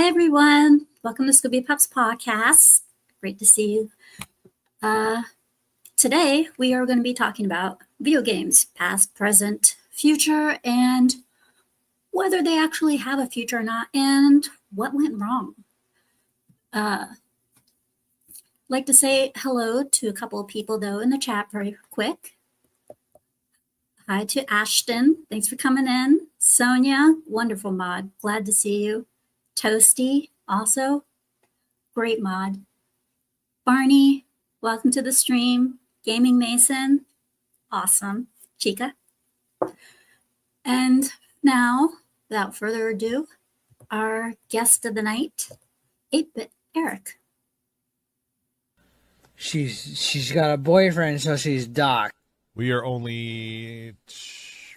Hi, everyone. Welcome to Scoobypup'S Pawcast. Great to see you. Today, we are going to be talking about video games, past, present, future, and whether they actually have a future or not, and what went wrong. Like to say hello to a couple of people, though, in the chat very quick. Hi to Ashton. Thanks for coming in. Sonia, wonderful mod. Glad to see you. Toasty, also great mod. Barney, welcome to the stream. Gaming Mason, awesome. Chica. And now, without further ado, our guest of the night, 8-Bit Eric. She's got a boyfriend, so she's Doc. We are only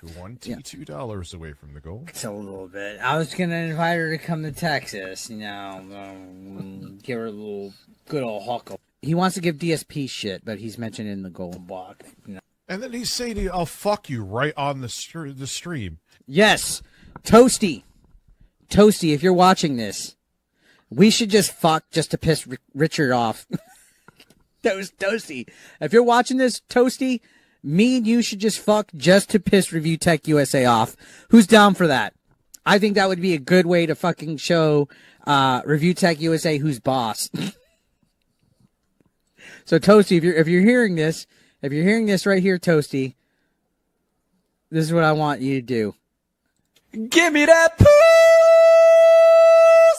$22 away from the goal. It's a little bit. I was gonna invite her to come to Texas, give her a little good old huckle. He wants to give DSP shit, but he's mentioned in the golden block. And then he's saying, "I'll fuck you" right on the stream. Yes, Toasty, if you're watching this, we should just fuck just to piss Richard off. Toasty, if you're watching this, Toasty. Me and you should just fuck just to piss Review Tech USA off. Who's down for that? I think that would be a good way to fucking show Review Tech USA who's boss. So Toasty, if you're hearing this right here, Toasty, this is what I want you to do. Give me that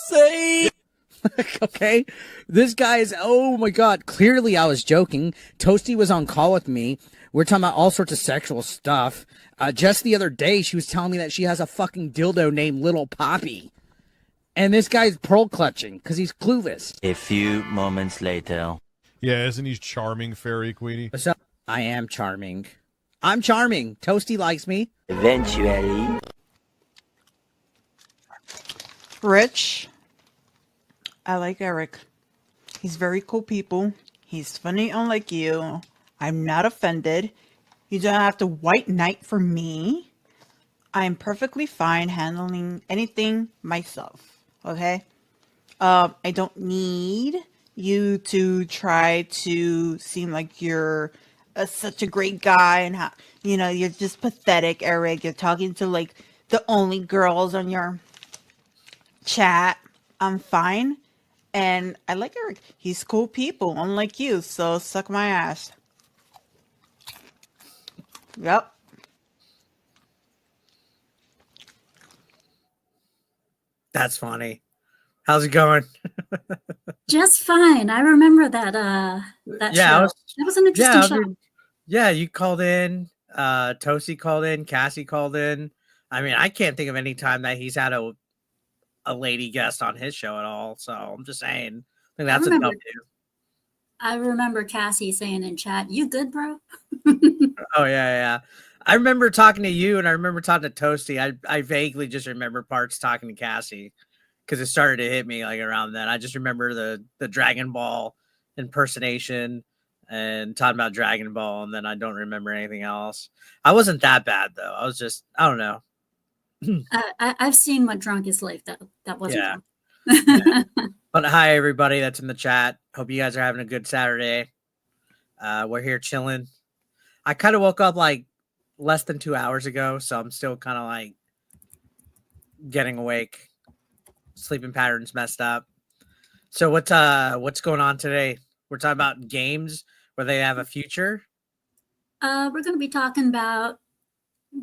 pussy. Okay, this guy is. Oh my god! Clearly, I was joking. Toasty was on call with me. We're talking about all sorts of sexual stuff. Just the other day, she was telling me that she has a fucking dildo named Little Poppy. And this guy's pearl clutching because he's clueless. A few moments later. Yeah, isn't he charming, Fairy Queenie? What's up? I am charming. I'm charming. Toasty likes me. Eventually. Rich. I like Eric. He's very cool people. He's funny unlike you. I'm not offended. You don't have to white knight for me. I'm perfectly fine handling anything myself. Okay? I don't need you to try to seem like you're such a great guy and how, you're just pathetic, Eric. You're talking to like the only girls on your chat. I'm fine. And I like Eric. He's cool people, unlike you. So suck my ass. Yep. That's funny. How's it going? Just fine. I remember that show. That was an interesting show. Yeah, you called in. Toasty called in. Cassie called in. I mean, I can't think of any time that he's had a lady guest on his show at all. So I'm just saying. I think that's a W. I remember Cassie saying in chat, "You good, bro?" Oh yeah. I remember talking to you, and I remember talking to Toasty. I vaguely just remember parts talking to Cassie because it started to hit me like around then. I just remember the Dragon Ball impersonation and talking about Dragon Ball, and then I don't remember anything else. I wasn't that bad though. I was just, I don't know. I've seen what drunk is like. That wasn't drunk. Yeah. But hi everybody that's in the chat. Hope you guys are having a good Saturday. We're here chilling. I kind of woke up like less than 2 hours ago, so I'm still kind of like getting awake. Sleeping patterns messed up. So what's going on today? We're talking about games where they have a future. We're going to be talking about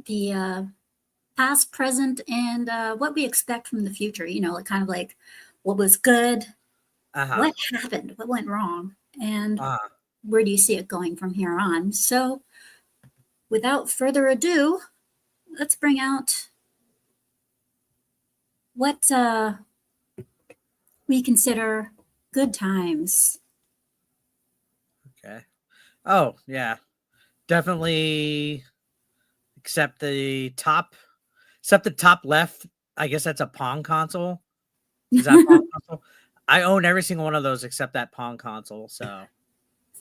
the past, present, and what we expect from the future. Like kind of like what was good, what happened, what went wrong, and where do you see it going from here on? So without further ado, let's bring out what we consider good times. Okay. Oh, yeah. Definitely except the top left. I guess that's a Pong console. Is that a Pong console? I own every single one of those except that Pong console. So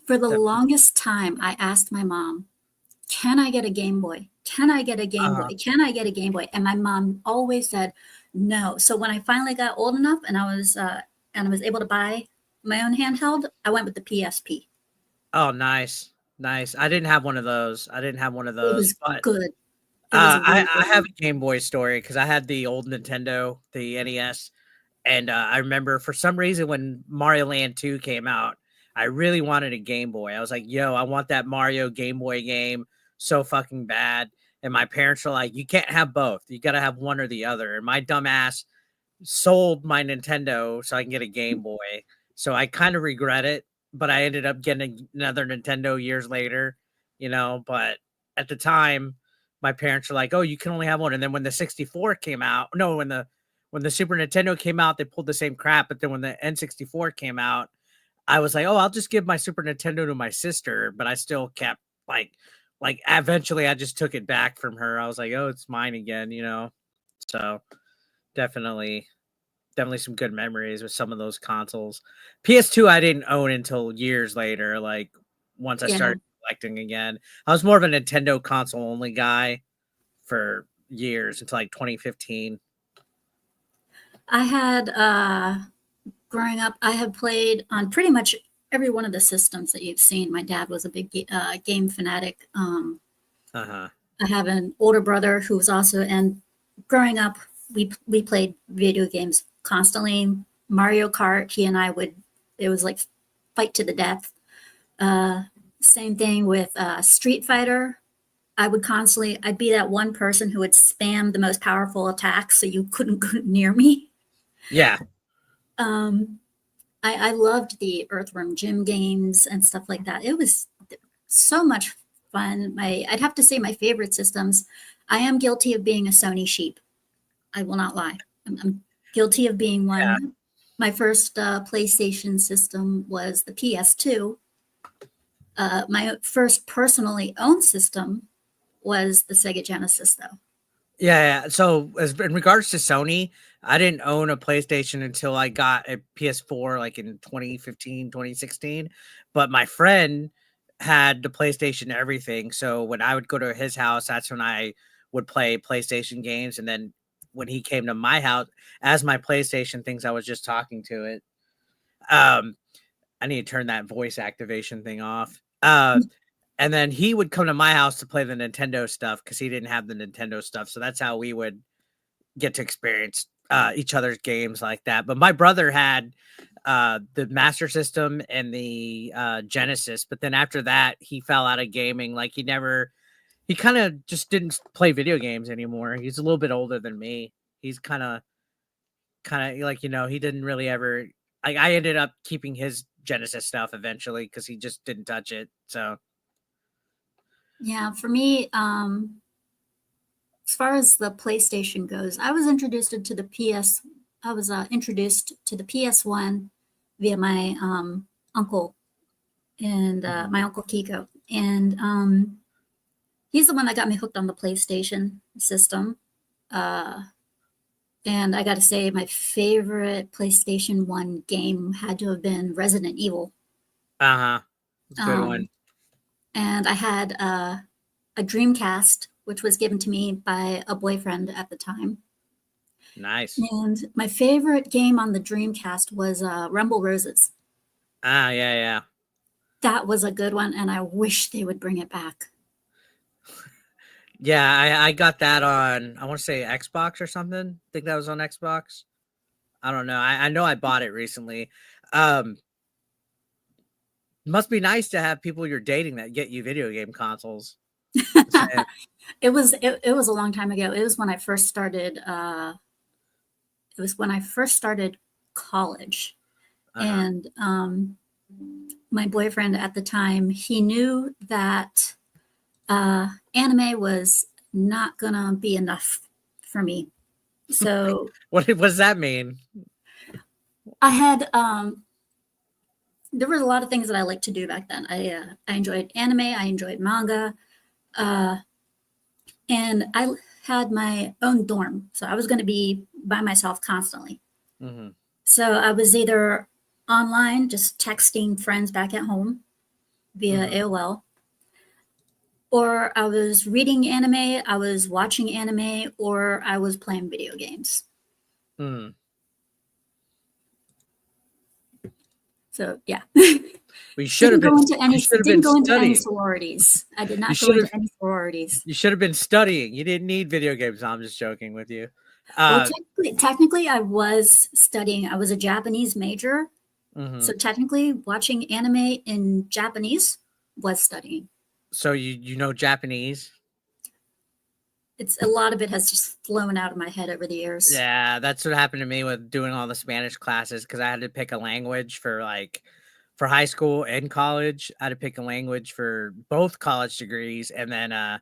for the longest time, I asked my mom, "Can I get a Game Boy? Can I get a Game Boy? Can I get a Game Boy?" And my mom always said, No. So when I finally got old enough and I was able to buy my own handheld, I went with the PSP. Oh, nice. Nice. I didn't have one of those. It was But good. It was a really I good have one. a Game Boy story because I had the old Nintendo, the NES, and I remember for some reason when Mario Land 2 came out, I really wanted a Game Boy. I was like, "Yo, I want that Mario Game Boy game so fucking bad." And my parents were like, "You can't have both. You got to have one or the other." And my dumb ass sold my Nintendo so I can get a Game Boy. So I kind of regret it, but I ended up getting another Nintendo years later, but at the time my parents were like, "Oh, you can only have one." And then when the 64 came out, no, when the Super Nintendo came out, they pulled the same crap, but then when the N64 came out, I was like, "Oh, I'll just give my Super Nintendo to my sister," but I still kept like eventually I just took it back from her. I was like, "Oh, it's mine again." So definitely definitely some good memories with some of those consoles. PS2 I didn't own until years later, like once I Yeah. started collecting again. I was more of a Nintendo console only guy for years until like 2015. I had growing up, I have played on pretty much every one of the systems that you've seen. My dad was a big game fanatic. Uh-huh. I have an older brother who was also, and growing up, we played video games constantly. Mario Kart, he and I would, it was like fight to the death. Uh, Same thing with Street Fighter. I'd be that one person who would spam the most powerful attacks so you couldn't go near me. Yeah. Um, I loved the Earthworm Jim games and stuff like that. It was so much fun. I'd have to say my favorite systems. I am guilty of being a Sony sheep. I will not lie. I'm guilty of being Yeah. one. My first PlayStation system was the PS2. My first personally owned system was the Sega Genesis, though. Yeah. So as in regards to Sony, I didn't own a PlayStation until I got a PS4 like in 2015, 2016. But my friend had the PlayStation everything. So when I would go to his house, that's when I would play PlayStation games. And then when he came to my house, as my PlayStation thinks I was just talking to it. Um, I need to turn that voice activation thing off. And then he would come to my house to play the Nintendo stuff because he didn't have the Nintendo stuff. So that's how we would get to experience each other's games like that. But my brother had the Master System and the Genesis. But then after that, he fell out of gaming. Like he kind of just didn't play video games anymore. He's a little bit older than me. He's kind of like, he didn't really ever, like, I ended up keeping his Genesis stuff eventually because he just didn't touch it. So. Yeah, for me, as far as the PlayStation goes, I was introduced to the PS. I was introduced to the PS1 via my uncle and my uncle Kiko, and he's the one that got me hooked on the PlayStation system. And I got to say, my favorite PlayStation 1 game had to have been Resident Evil. Uh-huh. Good one. And I had a Dreamcast, which was given to me by a boyfriend at the time. Nice. And my favorite game on the Dreamcast was Rumble Roses. Yeah. That was a good one, and I wish they would bring it back. Yeah, I got that on, I want to say Xbox or something. I think that was on Xbox. I don't know. I know I bought it recently. Must be nice to have people you're dating that get you video game consoles. It was a long time ago. It was when I first started. College, and my boyfriend at the time, he knew that anime was not gonna be enough for me. So What does that mean? I had there were a lot of things that I liked to do back then. I enjoyed anime. I enjoyed manga. And I had my own dorm, so I was going to be by myself constantly. Mm-hmm. So I was either online, just texting friends back at home via AOL, or I was reading anime, I was watching anime, or I was playing video games. Mm. So yeah. We should have Didn't go been. into any You should have didn't been go into any studying. sororities. I did You not go should into have. any sororities. You should have been studying. You didn't need video games. No, I'm just joking with you. Well, technically, I was studying. I was a Japanese major, Mhm. so technically, watching anime in Japanese was studying. So you know Japanese? It's a lot of it has just flown out of my head over the years. Yeah, that's what happened to me with doing all the Spanish classes because I had to pick a language for high school and college. I had to pick a language for both college degrees, and then I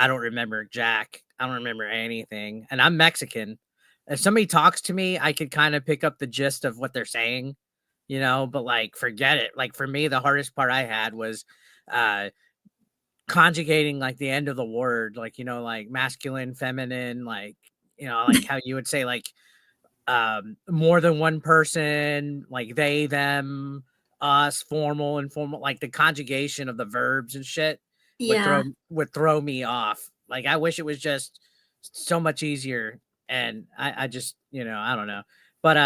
don't remember jack. I don't remember anything, and I'm Mexican. If somebody talks to me, I could kind of pick up the gist of what they're saying, but like forget it. Like for me, the hardest part I had was uh conjugating like the end of the word, like like masculine, feminine, like how you would say like more than one person, like they, them, us, formal, informal, like the conjugation of the verbs and shit would Yeah. throw me off. Like I wish it was just so much easier. And I just, I don't know. But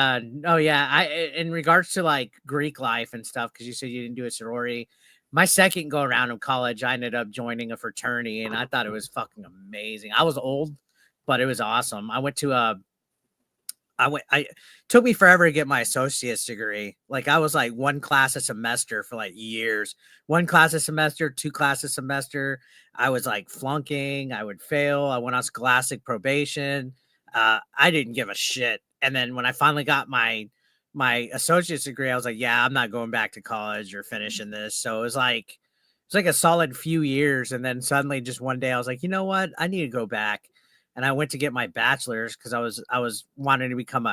oh yeah, in regards to like Greek life and stuff, because you said you didn't do a sorority. My second go around in college, I ended up joining a fraternity, and I thought it was fucking amazing. I was old, but it was awesome. I went to I took me forever to get my associate's degree. Like I was like one class a semester for like years. One class a semester, two classes a semester. I was like flunking. I would fail. I went on scholastic probation. I didn't give a shit. And then when I finally got my associate's degree, I was like, yeah, I'm not going back to college or finishing this. So it was like a solid few years. And then suddenly just one day I was like, you know what? I need to go back. And I went to get my bachelor's because I was wanting to become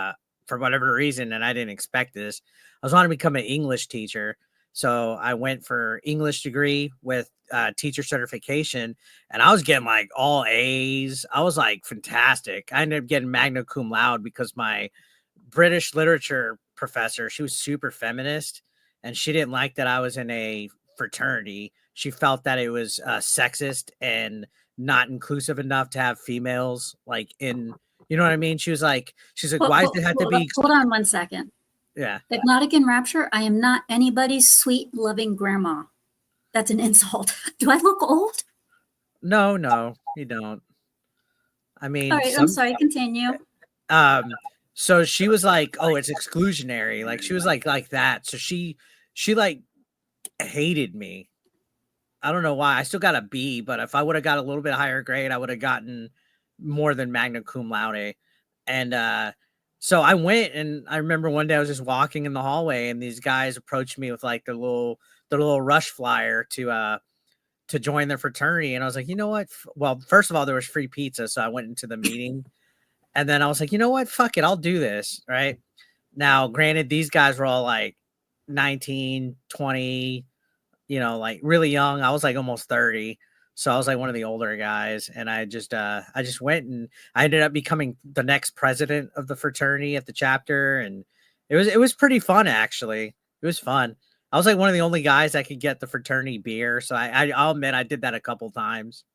for whatever reason, and I didn't expect this. I was wanting to become an English teacher. So I went for English degree with teacher certification, and I was getting like all A's. I was like fantastic. I ended up getting magna cum laude because my British literature professor, she was super feminist, and she didn't like that I was in a fraternity. She felt that it was sexist and not inclusive enough to have females like in, you know what I mean? She's like, why does it have to be? Hold on one second. Yeah. Hypnotic in Rapture, I am not anybody's sweet, loving grandma. That's an insult. Do I look old? No, you don't. I mean, All right, I'm sorry, continue. So she was like, oh, it's exclusionary. Like she was like that. So she like hated me. I don't know why. I still got a B, but if I would have got a little bit higher grade, I would have gotten more than magna cum laude. And so I went, and I remember one day I was just walking in the hallway, and these guys approached me with like their little rush flyer to join their fraternity. And I was like, you know what? Well, first of all, there was free pizza, so I went into the meeting, and then I was like, you know what? Fuck it, I'll do this. Right now, granted, these guys were all like 19, 20. Like really young. I was like almost 30. So I was like one of the older guys. And I just went, and I ended up becoming the next president of the fraternity at the chapter. And it was pretty fun, actually. It was fun. I was like one of the only guys that could get the fraternity beer. So I'll admit I did that a couple times.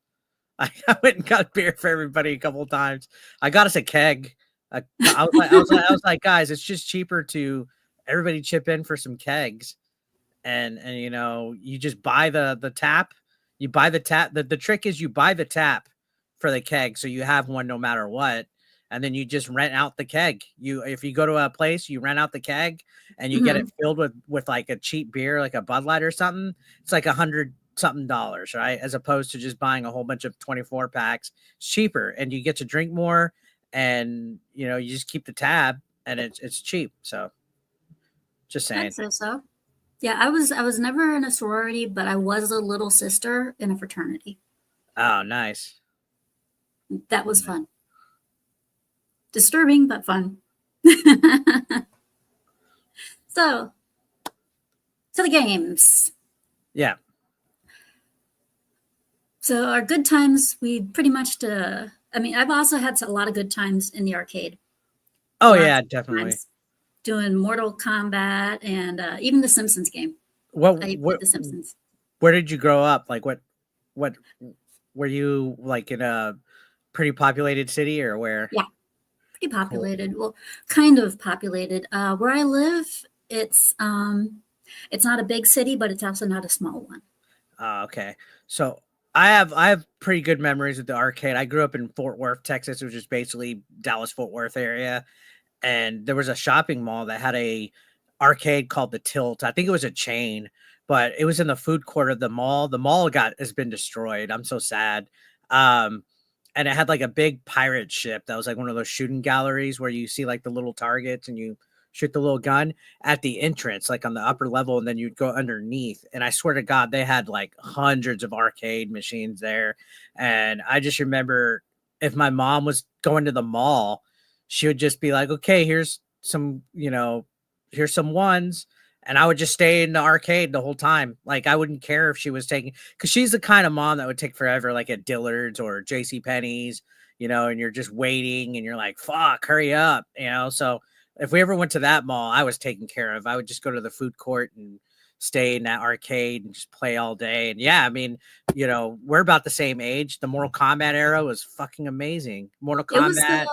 I went and got beer for everybody a couple times. I got us a keg. I was like, guys, it's just cheaper to everybody chip in for some kegs. And you just buy the tap. You buy the tap. The trick is you buy the tap for the keg, so you have one no matter what, and then you just rent out the keg. If you go to a place, you rent out the keg, and you get it filled with like a cheap beer, like a Bud Light or something. It's like $100 something, right? As opposed to just buying a whole bunch of 24 packs. It's cheaper, and you get to drink more, and you just keep the tab, and it's cheap. So just saying. I'd say so. Yeah, I was never in a sorority, but I was a little sister in a fraternity. Oh, nice. That was fun. Disturbing, but fun. So, to the games. Yeah. So our good times, we pretty much, I've also had a lot of good times in the arcade. Oh, yeah, definitely. Doing Mortal Kombat and even the Simpsons game. What The Simpsons. Where did you grow up? Like what were you like in a pretty populated city or where? Yeah, pretty populated. Well, kind of populated. Where I live, it's not a big city, but it's also not a small one. Okay. So I have pretty good memories of the arcade. I grew up in Fort Worth, Texas, which is basically Dallas Fort Worth area, and there was a shopping mall that had a arcade called the Tilt. I think it was a chain, but it was in the food court of the mall. The mall has been destroyed. I'm so sad. Um, and it had like a big pirate ship that was like one of those shooting galleries where you see like the little targets and you shoot the little gun at the entrance, like on the upper level, and then you'd go underneath. And I swear to God, they had like hundreds of arcade machines there. And I just remember if my mom was going to the mall, she would just be like, okay, here's some, here's some ones. And I would just stay in the arcade the whole time. Like I wouldn't care if she was taking, because she's the kind of mom that would take forever, like at Dillard's or JC Penney's, and you're just waiting and you're like, fuck, hurry up, So if we ever went to that mall, I was taken care of. I would just go to the food court and stay in that arcade and just play all day. And yeah, I mean, we're about the same age. The Mortal Kombat era was fucking amazing. Mortal Kombat.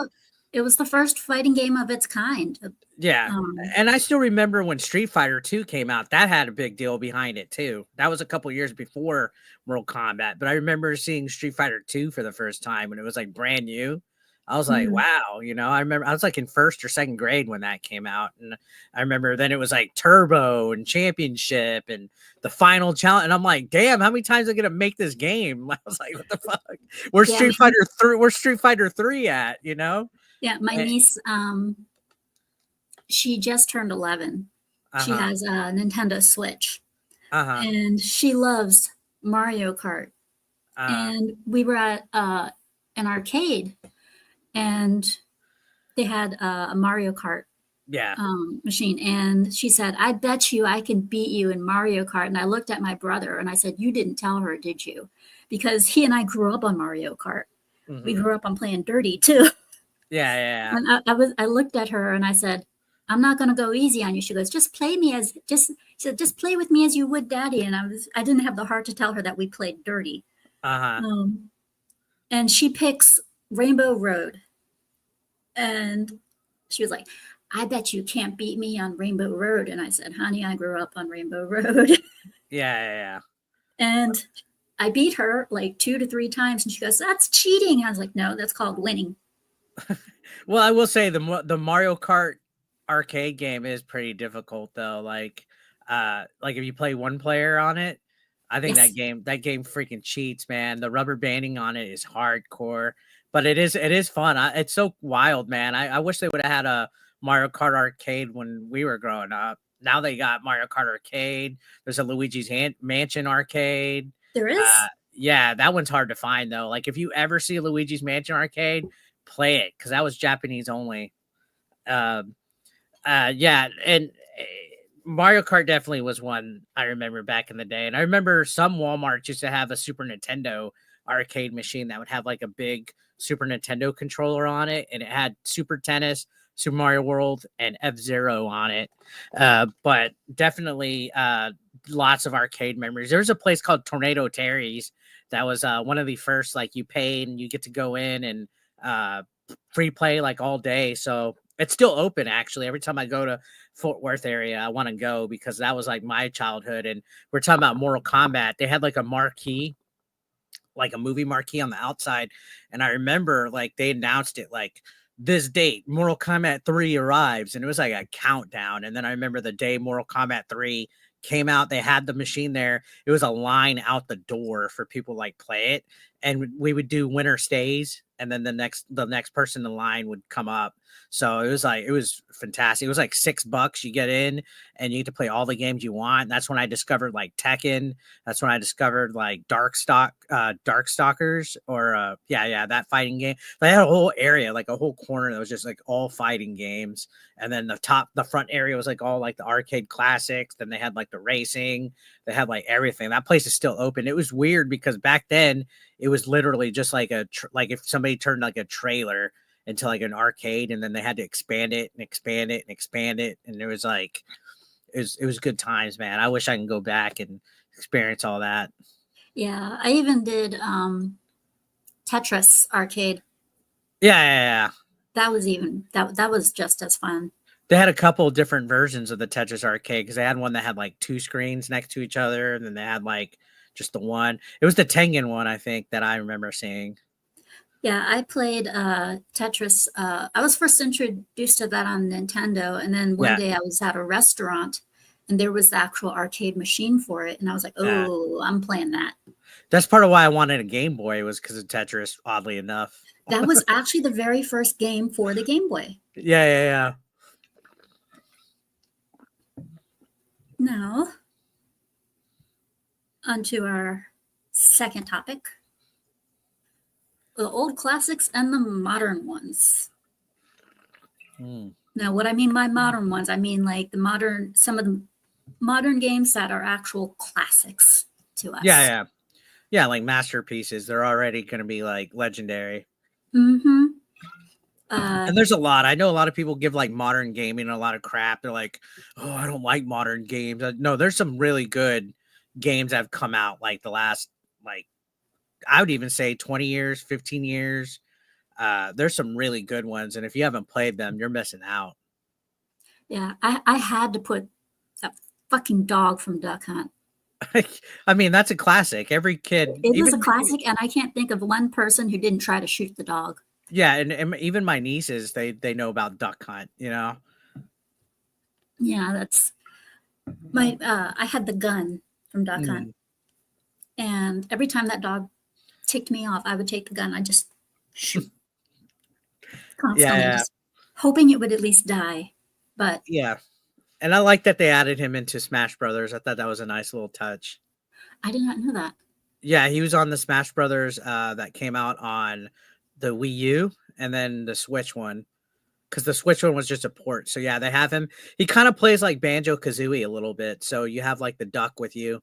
It was the first fighting game of its kind. Yeah. And I still remember when Street Fighter 2 came out, that had a big deal behind it too. That was a couple years before Mortal Kombat, but I remember seeing Street Fighter 2 for the first time when it was like brand new. I was like, wow, I remember I was like in first or second grade when that came out. And I remember then it was like Turbo and Championship and the final challenge. And I'm like, damn, how many times are they gonna make this game? I was like, what the fuck? Where's Street Fighter 3? Where's Street Fighter 3 at? Yeah, my niece, she just turned 11. She has a Nintendo Switch. And she loves Mario Kart. And we were at an arcade. And they had a Mario Kart machine. And she said, I bet you I can beat you in Mario Kart. And I looked at my brother and I said, you didn't tell her, did you? Because he and I grew up on Mario Kart. We grew up on playing dirty too. Yeah. And I looked at her and I said, I'm not going to go easy on you. She goes, just play with me as you would daddy. And I didn't have the heart to tell her that we played dirty. And she picks Rainbow Road. And she was like, I bet you can't beat me on Rainbow Road. And I said, honey, I grew up on Rainbow Road. Yeah. And I beat her like 2 to 3 times. And she goes, that's cheating. I was like, no, that's called winning. Well, I will say the Mario Kart arcade game is pretty difficult though. Like if you play one player on it, I think that game freaking cheats, man. The rubber banding on it is hardcore. But it is fun. It's so wild, man. I wish they would have had a Mario Kart arcade when we were growing up. Now they got Mario Kart arcade. There's a Luigi's Mansion arcade. There is? Yeah, that one's hard to find, though. Like, if you ever see a Luigi's Mansion arcade, play it, because that was Japanese only. Yeah, and Mario Kart definitely was one I remember back in the day. And I remember some Walmart used to have a Super Nintendo arcade machine that would have like a big Super Nintendo controller on it, and it had Super Tennis, Super Mario World, and F-Zero on it. But definitely lots of arcade memories. There was a place called Tornado Terry's that was one of the first, like, you pay and you get to go in and free play like all day. So it's still open, actually. Every time I go to Fort Worth area, I want to go, because that was like my childhood. And we're talking about Mortal Kombat. They had like a marquee, like a movie marquee on the outside. And I remember like they announced it like, this date, Mortal Kombat 3 arrives. And it was like a countdown. And then I remember the day Mortal Kombat 3 came out, they had the machine there. It was a line out the door for people like play it. And we would do winner stays. And then the next person in line would come up. So it was fantastic. It was like $6. You get in and you get to play all the games you want. And that's when I discovered like Tekken. That's when I discovered like Darkstalkers, or that fighting game. They had a whole area, like a whole corner that was just like all fighting games. And then the front area was like all like the arcade classics. Then they had like the racing. They had like everything. That place is still open. It was weird because back then it was literally just like like if somebody turned like a trailer into like an arcade, and then they had to expand it and expand it and expand it. And there was like, it was good times, man. I wish I can go back and experience all that. Yeah. I even did Tetris arcade. Yeah. That was even that was just as fun. They had a couple different versions of the Tetris arcade because they had one that had like 2 screens next to each other, and then they had like just the one. It was the Tengen one, I think, that I remember seeing. Yeah, I played Tetris. I was first introduced to that on Nintendo, and then one Yeah. day I was at a restaurant, and there was the actual arcade machine for it, and I was like, Yeah. "Oh, I'm playing that." That's part of why I wanted a Game Boy was because of Tetris, oddly enough. That was actually the very first game for the Game Boy. Yeah. Now, onto our second topic. The old classics and the modern ones. Mm. Now, what I mean by modern ones, I mean like some of the modern games that are actual classics to us. Yeah, like masterpieces. They're already going to be like legendary. Mm-hmm. And there's a lot. I know a lot of people give like modern gaming a lot of crap. They're like, oh, I don't like modern games. No, there's some really good games that have come out like the last, like, I would even say 20 years, 15 years. There's some really good ones. And if you haven't played them, you're missing out. Yeah, I had to put that fucking dog from Duck Hunt. I mean, that's a classic. Every kid. It was a classic, and I can't think of one person who didn't try to shoot the dog. Yeah, and even my nieces, they know about Duck Hunt, you know? Yeah, that's my I had the gun from Duck Hunt. And every time that dog ticked me off, I would take the gun. I just shoot. Constantly, just hoping it would at least die. But yeah. And I like that they added him into Smash Brothers. I thought that was a nice little touch. I did not know that. Yeah, he was on the Smash Brothers that came out on the Wii U and then the Switch one, because the Switch one was just a port. So yeah, they have him. He kind of plays like Banjo-Kazooie a little bit. So you have like the duck with you,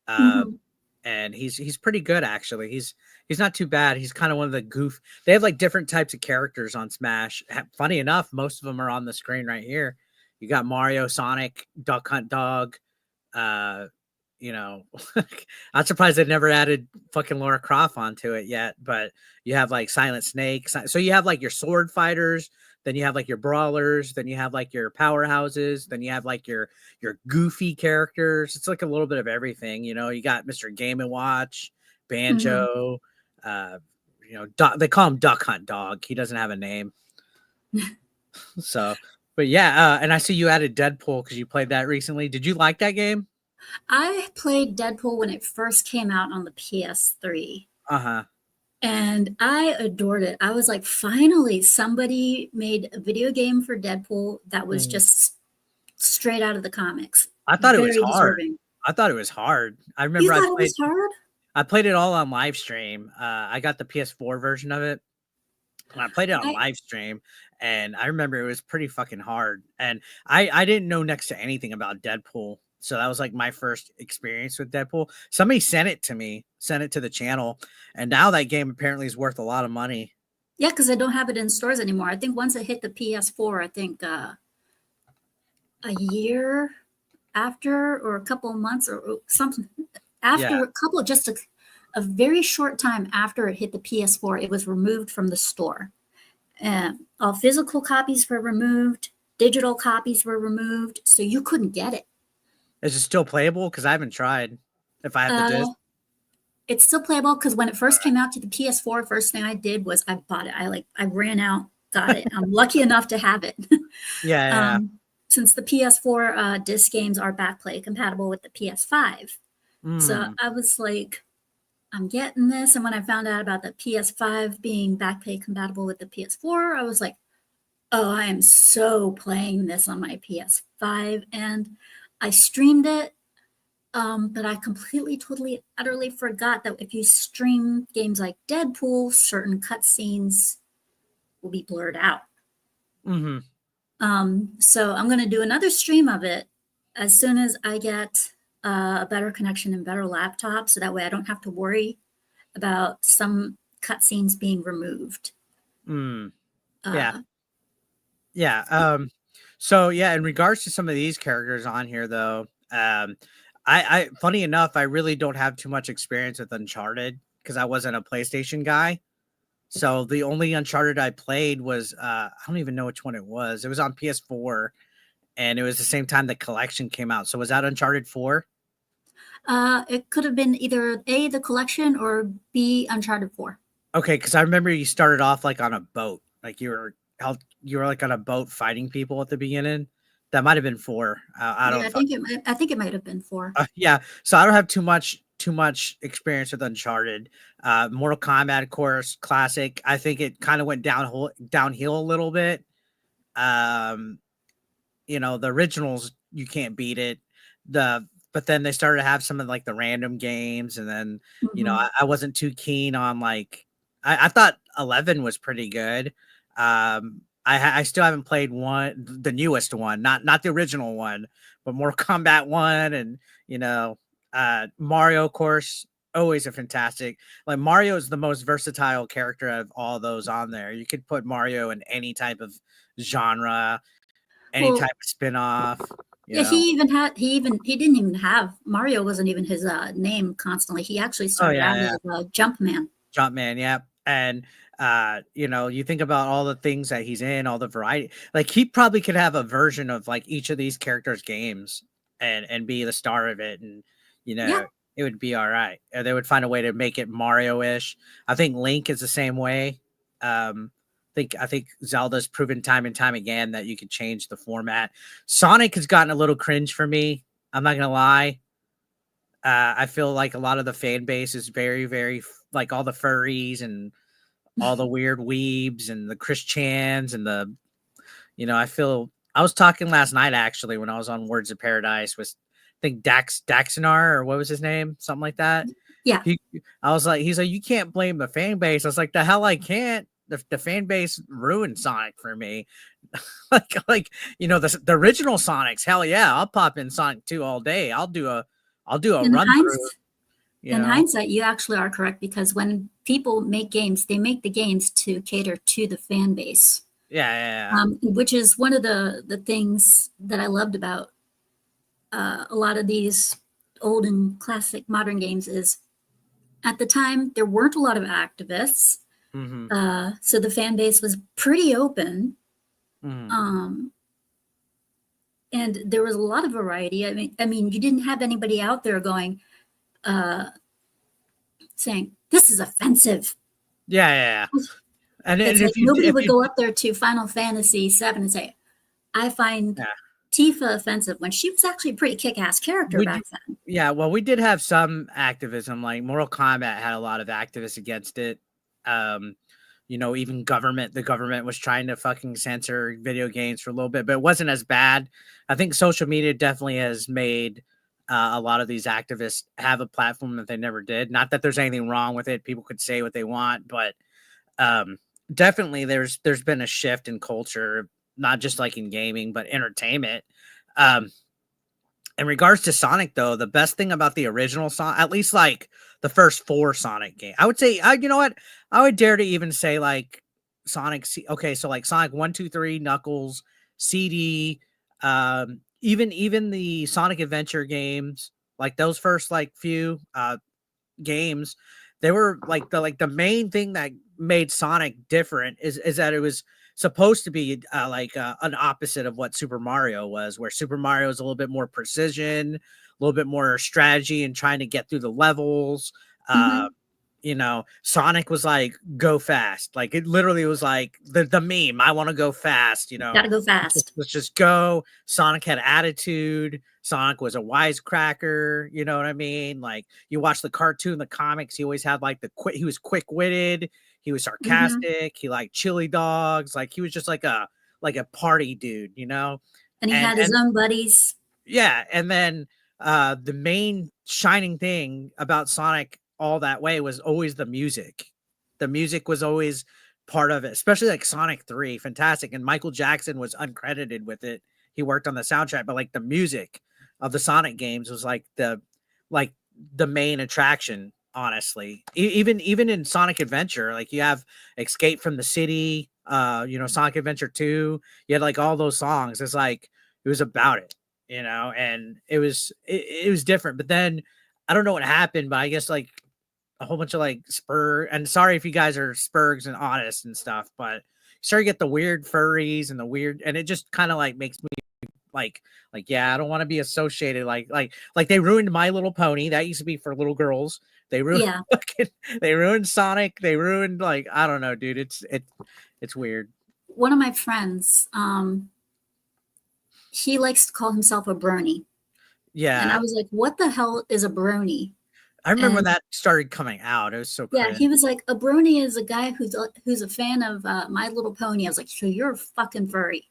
and he's pretty good actually. He's not too bad. He's kind of one of the goof. They have like different types of characters on Smash. Funny enough, most of them are on the screen right here. You got Mario, Sonic, Duck Hunt Dog. You know, I'm surprised they never added fucking Lara Croft onto it yet, but you have like Silent Snake. So you have like your sword fighters, then you have like your brawlers, then you have like your powerhouses, then you have like your goofy characters. It's like a little bit of everything, you know. You got Mr. Game & Watch, Banjo, you know, they call him Duck Hunt Dog. He doesn't have a name. So, but yeah, and I see you added Deadpool because you played that recently. Did you like that game? I played Deadpool when it first came out on the PS3. And I adored it. I was like, finally, somebody made a video game for Deadpool that was just straight out of the comics. I thought it was hard. Deserving. I thought it was hard. I You remember thought it was hard? I played it all on live stream. I got the PS4 version of it. And I played it on live stream, and I remember it was pretty fucking hard. And I didn't know next to anything about Deadpool. So that was like my first experience with Deadpool. Somebody sent it to me, sent it to the channel. And now that game apparently is worth a lot of money. Yeah, because I don't have it in stores anymore. I think once it hit the PS4, I think a year after or a couple of months or something after a couple of just a very short time after it hit the PS4, it was removed from the store. All physical copies were removed. Digital copies were removed. So you couldn't get it. Is it still playable? Because I haven't tried. If I have the disc, it's still playable because when it first came out to the PS4, first thing I did was I bought it. I ran out, got it. I'm lucky enough to have it. Yeah. Since the PS4 disc games are backplay compatible with the PS5, so I was like, I'm getting this. And when I found out about the PS5 being backplay compatible with the PS4, I was like, oh, I am so playing this on my PS5, and I streamed it, but I completely, totally, utterly forgot that if you stream games like Deadpool, certain cutscenes will be blurred out. So I'm going to do another stream of it as soon as I get a better connection and better laptop, so that way I don't have to worry about some cutscenes being removed. So yeah, in regards to some of these characters on here, though, I funny enough, I really don't have too much experience with Uncharted because I wasn't a PlayStation guy. So the only Uncharted I played was I don't even know which one it was. It was on PS4, and it was the same time the collection came out. So was that Uncharted 4? It could have been either A, the collection, or B, Uncharted 4. Okay, because I remember you started off like on a boat, like you were like on a boat fighting people at the beginning. That might have been 4. I Yeah, don't. I think it might have been 4. Yeah, so I don't have too much experience with Uncharted. Mortal Kombat, of course, classic. I think it kind of went downhill a little bit. Um, the originals, you can't beat it. But then they started to have some of like the random games, and then Mhm. I wasn't too keen on like I thought 11 was pretty good. I still haven't played the newest one, not the original one, but Mortal Kombat 1, and Mario, of course, always a fantastic. Like Mario is the most versatile character of all those on there. You could put Mario in any type of genre, any Well, type of spin-off, you yeah, know. he didn't even have Mario wasn't even his name constantly. He actually Oh started yeah, out yeah. as Jumpman. Jumpman, yeah. And you think about all the things that he's in, all the variety. Like he probably could have a version of like each of these characters' games and be the star of it, and Yeah. it would be all right. Or they would find a way to make it Mario-ish. I think Link is the same way. I think Zelda's proven time and time again that you could change the format. Sonic has gotten a little cringe for me. I'm not gonna lie. I feel like a lot of the fan base is very, very like all the furries and all the weird weebs and the Christians and I was talking last night actually when I was on Words of Paradise with I think Daxinar, or what was his name? Something like that. Yeah. He's like, you can't blame the fan base. I was like, the hell I can't. The fan base ruined Sonic for me. The original Sonics, hell yeah, I'll pop in Sonic 2 all day. I'll do a In run through. in hindsight, you actually are correct, because when people make games, they make the games to cater to the fan base. Yeah. Which is one of the things that I loved about a lot of these old and classic modern games is at the time there weren't a lot of activists, Mm-hmm. so the fan base was pretty open, Mm-hmm. and there was a lot of variety. I mean, you didn't have anybody out there going, saying this is offensive. Yeah. And It's if like you nobody if would you go up there to Final Fantasy VII and say, I find yeah. Tifa offensive, when she was actually a pretty kick-ass character back then. Yeah, well, we did have some activism. Like Mortal Kombat had a lot of activists against it. Even the government was trying to fucking censor video games for a little bit, but it wasn't as bad. I think social media definitely has made a lot of these activists have a platform that they never did. Not that there's anything wrong with it. People could say what they want, but definitely there's been a shift in culture, not just like in gaming, but entertainment. In regards to Sonic, though, the best thing about the original Sonic, at least like the first 4 Sonic games, I would say, you know what? I would dare to even say like Sonic. Okay, so like Sonic 1, 2, 3, Knuckles, CD, even the Sonic Adventure games, like those first like few games, they were like the main thing that made Sonic different is that it was supposed to be an opposite of what Super Mario was, where Super Mario is a little bit more precision, a little bit more strategy and trying to get through the levels. Sonic was like go fast. Like it literally was like the meme. I want to go fast. Gotta go fast. Let's just go. Sonic had attitude. Sonic was a wisecracker. You know what I mean? Like you watch the cartoon, the comics. He always had like he was quick witted. He was sarcastic. He liked chili dogs. Like he was just like a party dude, And he had his own buddies. Yeah, and then the main shining thing about Sonic all that way was always the music. The music was always part of it, especially like Sonic 3, fantastic. And Michael Jackson was uncredited with it. He worked on the soundtrack, but like the music of the Sonic games was like the main attraction. Honestly, even in Sonic Adventure, like you have Escape from the City, Sonic Adventure 2, you had like all those songs. It's like it was about it, and it was different. But then I don't know what happened, but I guess like a whole bunch of like and sorry if you guys are spurgs and honest and stuff, but you start to get the weird furries and the weird, and it just kind of like makes me like yeah, I don't want to be associated like they ruined My Little Pony. That used to be for little girls. They ruined they ruined Sonic. They ruined like, I don't know, dude. It's weird. One of my friends, he likes to call himself a brony. Yeah. And I was like, what the hell is a brony? I remember when that started coming out. It was so cringe. Yeah, he was like, a brony is a guy who's a fan of My Little Pony. I was like, so you're a fucking furry.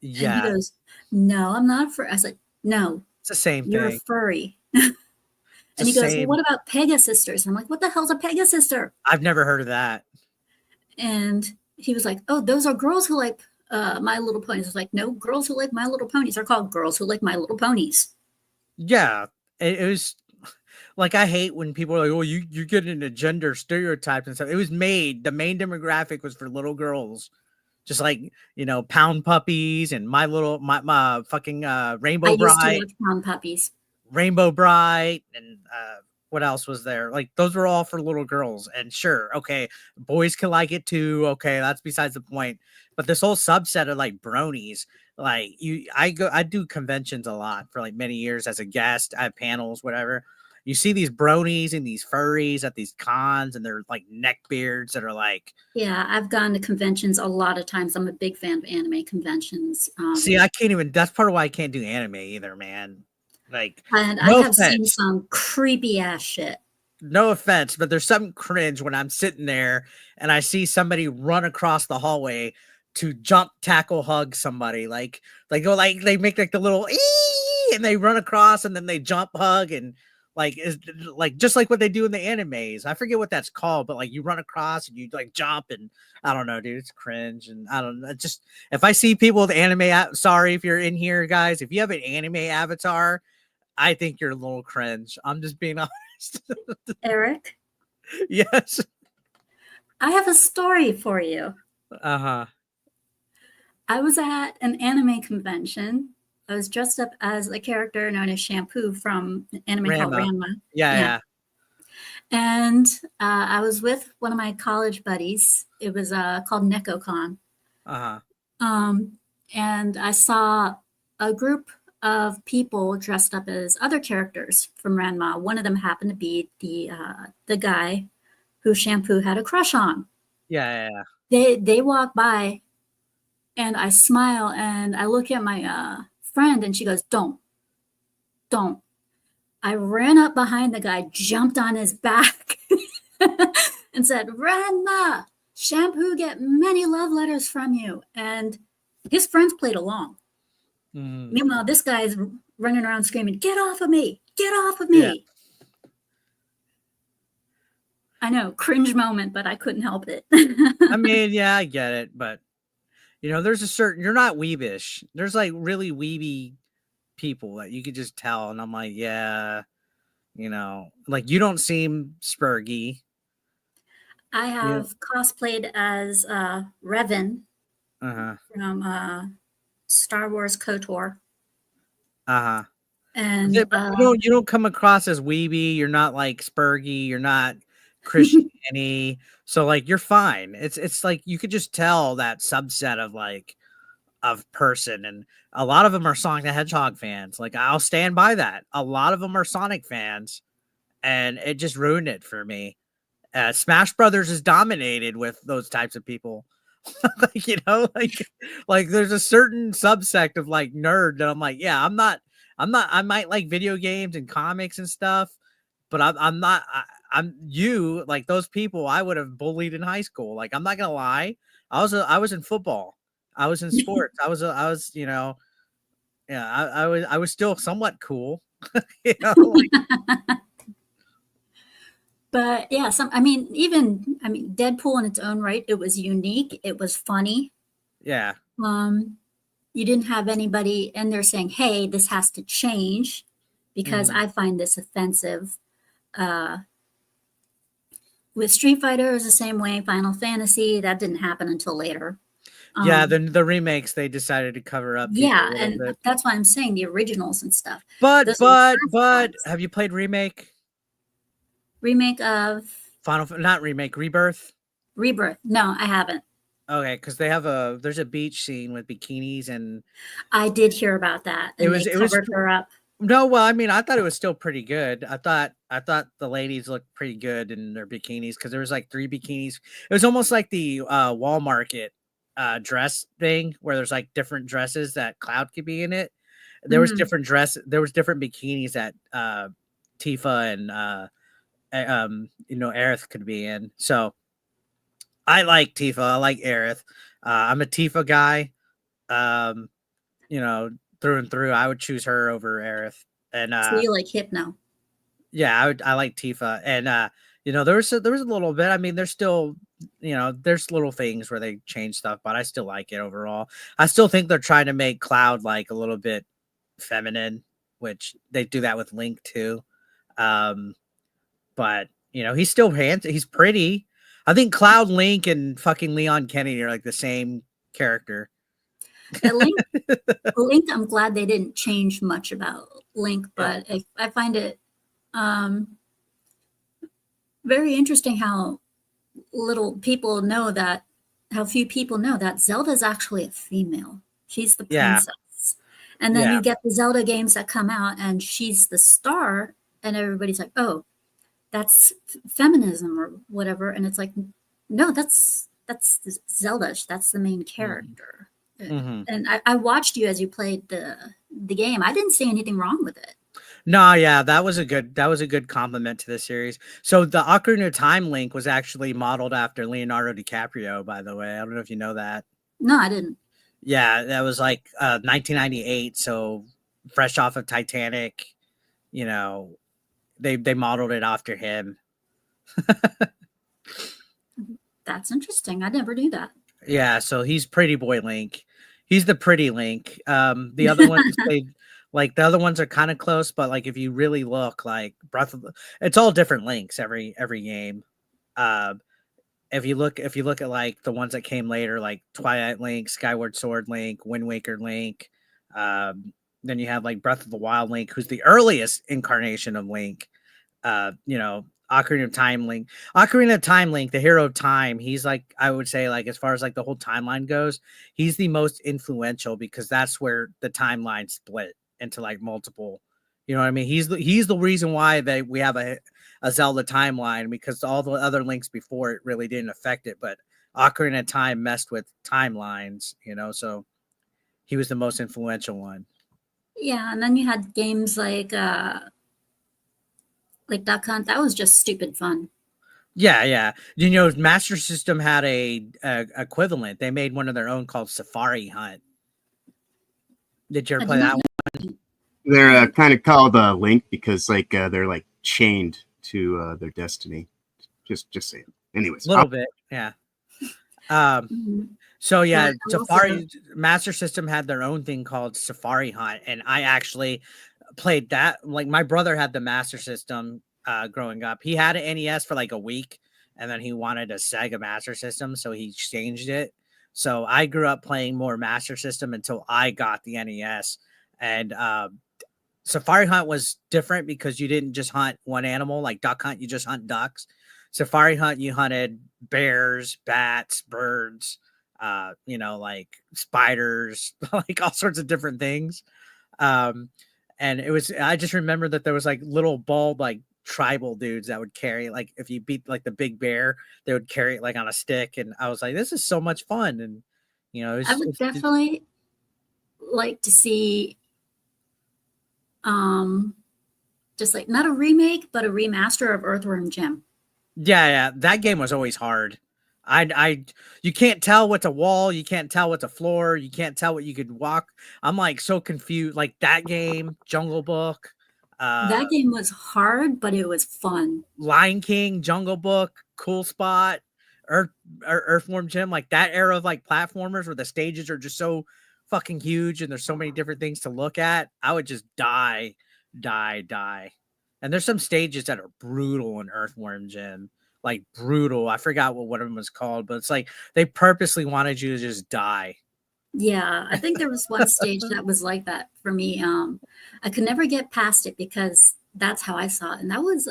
Yeah. And he goes, no, I'm not a furry. I was like, no. It's the same you're thing. A furry. And he goes, well, what about Pegasisters? And I'm like, what the hell's a Pegasister? I've never heard of that. And he was like, oh, those are girls who like My Little Ponies. I was like, no, girls who like My Little Ponies are called girls who like My Little Ponies. Yeah. It was like, I hate when people are like, oh, you get into gender stereotypes and stuff. It was made, the main demographic was for little girls. Just like, you know, Pound Puppies and my fucking Rainbow Bright. I used to watch Pound Puppies. Rainbow Bright and what else was there? Like, those were all for little girls. And sure, okay, boys can like it too. Okay, that's besides the point. But this whole subset of like bronies, like I do conventions a lot for like many years as a guest. I have panels, whatever. You see these bronies and these furries at these cons, and they're like neck beards that are like. Yeah, I've gone to conventions a lot of times. I'm a big fan of anime conventions. See, I can't even. That's part of why I can't do anime either, man. Like, and no I have offense. seen some creepy ass shit. No offense, but there's something cringe when I'm sitting there and I see somebody run across the hallway to jump, tackle, hug somebody. Like they make like the little ee, and they run across and then they jump, hug, and like is like just like what they do in the animes. I forget what that's called, but like you run across and you like jump, and I don't know, dude, it's cringe. And I don't know, just if I see people with anime, sorry if you're in here, guys, if you have an anime avatar, I think you're a little cringe. I'm just being honest. Eric? Yes. I have a story for you. Uh-huh. I was at an anime convention. I was dressed up as a character known as Shampoo from an anime called Ranma. Yeah. And I was with one of my college buddies. It was called NekoCon. Uh-huh. And I saw a group of people dressed up as other characters from Ranma. One of them happened to be the guy who Shampoo had a crush on. Yeah. They walk by, and I smile, and I look at my friend, and she goes, don't. I ran up behind the guy, jumped on his back, and said, Ranma, Shampoo get many love letters from you. And his friends played along. Meanwhile, this guy's running around screaming, get off of me, get off of me. Yeah. I know, cringe moment, but I couldn't help it. I mean, yeah, I get it. But, you know, there's a certain, you're not weebish. There's like really weeby people that you could just tell. And I'm like, yeah, you know, like you don't seem spurgy. I have cosplayed as Revan from Star Wars KOTOR. And you don't come across as weeby. You're not like spurgy. You're not Christian-y. So like you're fine. It's like you could just tell that subset of person, and a lot of them are Sonic the Hedgehog fans. Like I'll stand by that. A lot of them are Sonic fans, and it just ruined it for me. Smash Brothers is dominated with those types of people. Like, you know, like there's a certain subsect of like nerd that I'm like, yeah, I'm not, I might like video games and comics and stuff, but I'm not, I'm you, like those people I would have bullied in high school. Like, I'm not going to lie. I was in football. I was in sports. I was, you know, yeah, I was still somewhat cool, you know, like, but yeah, Deadpool in its own right, it was unique. It was funny. Yeah. You didn't have anybody in there saying, hey, this has to change because I find this offensive. With Street Fighter, it was the same way. Final Fantasy, that didn't happen until later. Yeah, the remakes, they decided to cover up. Yeah, and that's why I'm saying the originals and stuff. But have you played Remake? remake of Not remake, Rebirth. Rebirth. No, I haven't. Okay, because there's a beach scene with bikinis, and I did hear about that, it and was they it was covered her up. no. Well, I mean, I thought it was still pretty good. I thought the ladies looked pretty good in their bikinis because there was like 3 bikinis. It was almost like the Walmart dress thing where there's like different dresses that Cloud could be in it. There was Mhm. different bikinis that Tifa and Aerith could be in. So I like Tifa. I like Aerith. I'm a Tifa guy. Um, through and through. I would choose her over Aerith. And So you like Hypno? yeah, I like Tifa. And there was a little bit. I mean, there's still there's little things where they change stuff, but I still like it overall. I still think they're trying to make Cloud like a little bit feminine, which they do that with Link too. But he's still handsome. He's pretty. I think Cloud, Link, and fucking Leon Kennedy are like the same character. Link, I'm glad they didn't change much about Link, but I find it very interesting how few people know that Zelda is actually a female. She's the princess. And then you get the Zelda games that come out and she's the star and everybody's like, oh, that's feminism or whatever. And it's like, no, that's Zelda. That's the main character. Mm-hmm. And I watched you as you played the game. I didn't see anything wrong with it. No, yeah, that was a good compliment to the series. So the Ocarina of Time Link was actually modeled after Leonardo DiCaprio, by the way. I don't know if you know that. No, I didn't. Yeah, that was like 1998, so fresh off of Titanic, they modeled it after him. That's interesting. I never knew that. Yeah, so he's pretty boy Link. He's the pretty Link. The other ones the other ones are kind of close, but like if you really look, like it's all different Links every game. If you look at like the ones that came later, like Twilight Link, Skyward Sword Link, Wind Waker Link, then you have like Breath of the Wild Link, who's the earliest incarnation of Link. Ocarina of Time Link, the hero of time. He's like, I would say, like as far as like the whole timeline goes, he's the most influential because that's where the timeline split into like multiple. You know what I mean? He's the reason why we have a Zelda timeline, because all the other Links before it really didn't affect it, but Ocarina of Time messed with timelines. So he was the most influential one. Yeah, and then you had games like Duck Hunt. That was just stupid fun. Yeah. Master System had a equivalent. They made one of their own called Safari Hunt. Did you ever play that one? They're kind of called Link because like they're like chained to their destiny. Just saying. Anyways, a little bit, yeah. So yeah, Safari Master System had their own thing called Safari Hunt, and I actually played that. Like my brother had the Master System growing up. He had an NES for like a week, and then he wanted a Sega Master System, so he changed it. So I grew up playing more Master System until I got the NES, and Safari Hunt was different because you didn't just hunt one animal. Like Duck Hunt, you just hunt ducks. Safari Hunt, you hunted bears, bats, birds, like spiders, like all sorts of different things. And I just remember that there was like little bald, like tribal dudes that would carry, like if you beat like the big bear, they would carry it like on a stick. And I was like, this is so much fun. And, I would definitely like to see just like not a remake, but a remaster of Earthworm Jim. Yeah, that game was always hard. You can't tell what's a wall, you can't tell what's a floor, you can't tell what you could walk. I'm like so confused. Like that game, Jungle Book. That game was hard, but it was fun. Lion King, Jungle Book, Cool Spot, Earthworm Jim, like that era of like platformers where the stages are just so fucking huge and there's so many different things to look at. I would just die. And there's some stages that are brutal in Earthworm Jim, like brutal. I forgot what one of them was called, but it's like they purposely wanted you to just die. Yeah, I think there was one stage that was like that for me. I could never get past it because that's how I saw it, and that was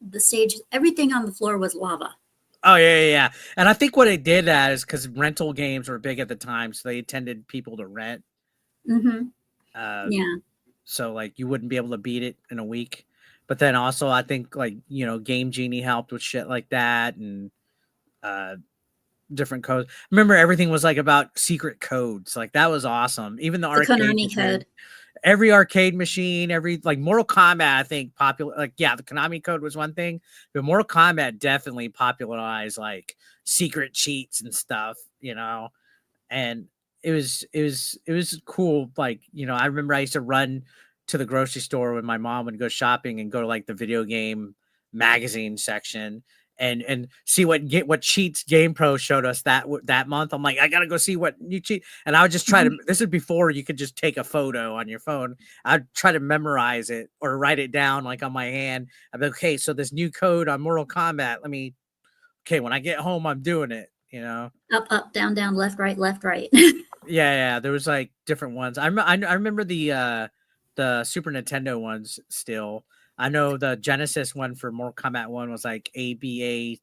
the stage, everything on the floor was lava. Oh yeah. And I think what it did that is because rental games were big at the time, so they intended people to rent. Mm-hmm. Uh, Yeah. so like you wouldn't be able to beat it in a week. But then also I think like Game Genie helped with shit like that and different codes. Remember everything was like about secret codes. Like that was awesome. Even the The arcade Konami machine. code. Every arcade machine, every like Mortal Kombat, I think popular. Like yeah, the Konami code was one thing, but Mortal Kombat definitely popularized like secret cheats and stuff. And it was cool. Like I remember I used to run to the grocery store when my mom would go shopping and go to like the video game magazine section and see what cheats Game Pro showed us that month. I'm like, I gotta go see what new cheat. And I would just try to. This is before you could just take a photo on your phone. I'd try to memorize it or write it down like on my hand. I'd be like, okay, so this new code on Mortal Kombat. Okay, when I get home, I'm doing it. Up, up, down, down, left, right, left, right. Yeah. There was like different ones. I remember the Super Nintendo ones still. I know the Genesis one for Mortal Kombat 1 was like ABAC,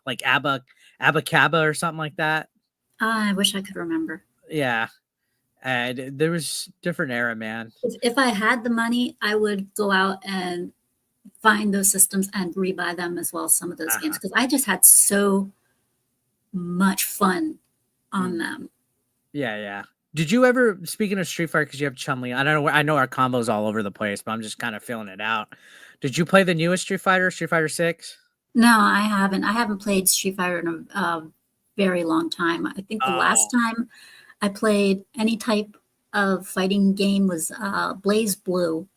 like Abacaba or something like that. I wish I could remember. Yeah. And there was different era, man. If I had the money, I would go out and find those systems and rebuy them as well, some of those games, because I just had so much fun on them. Yeah. Did you ever, speaking of Street Fighter, because you have Chun-Li, I know our combo's all over the place, but I'm just kind of feeling it out. Did you play the newest Street Fighter 6? No, I haven't. I haven't played Street Fighter in a very long time. I think the last time I played any type of fighting game was Blaze Blue.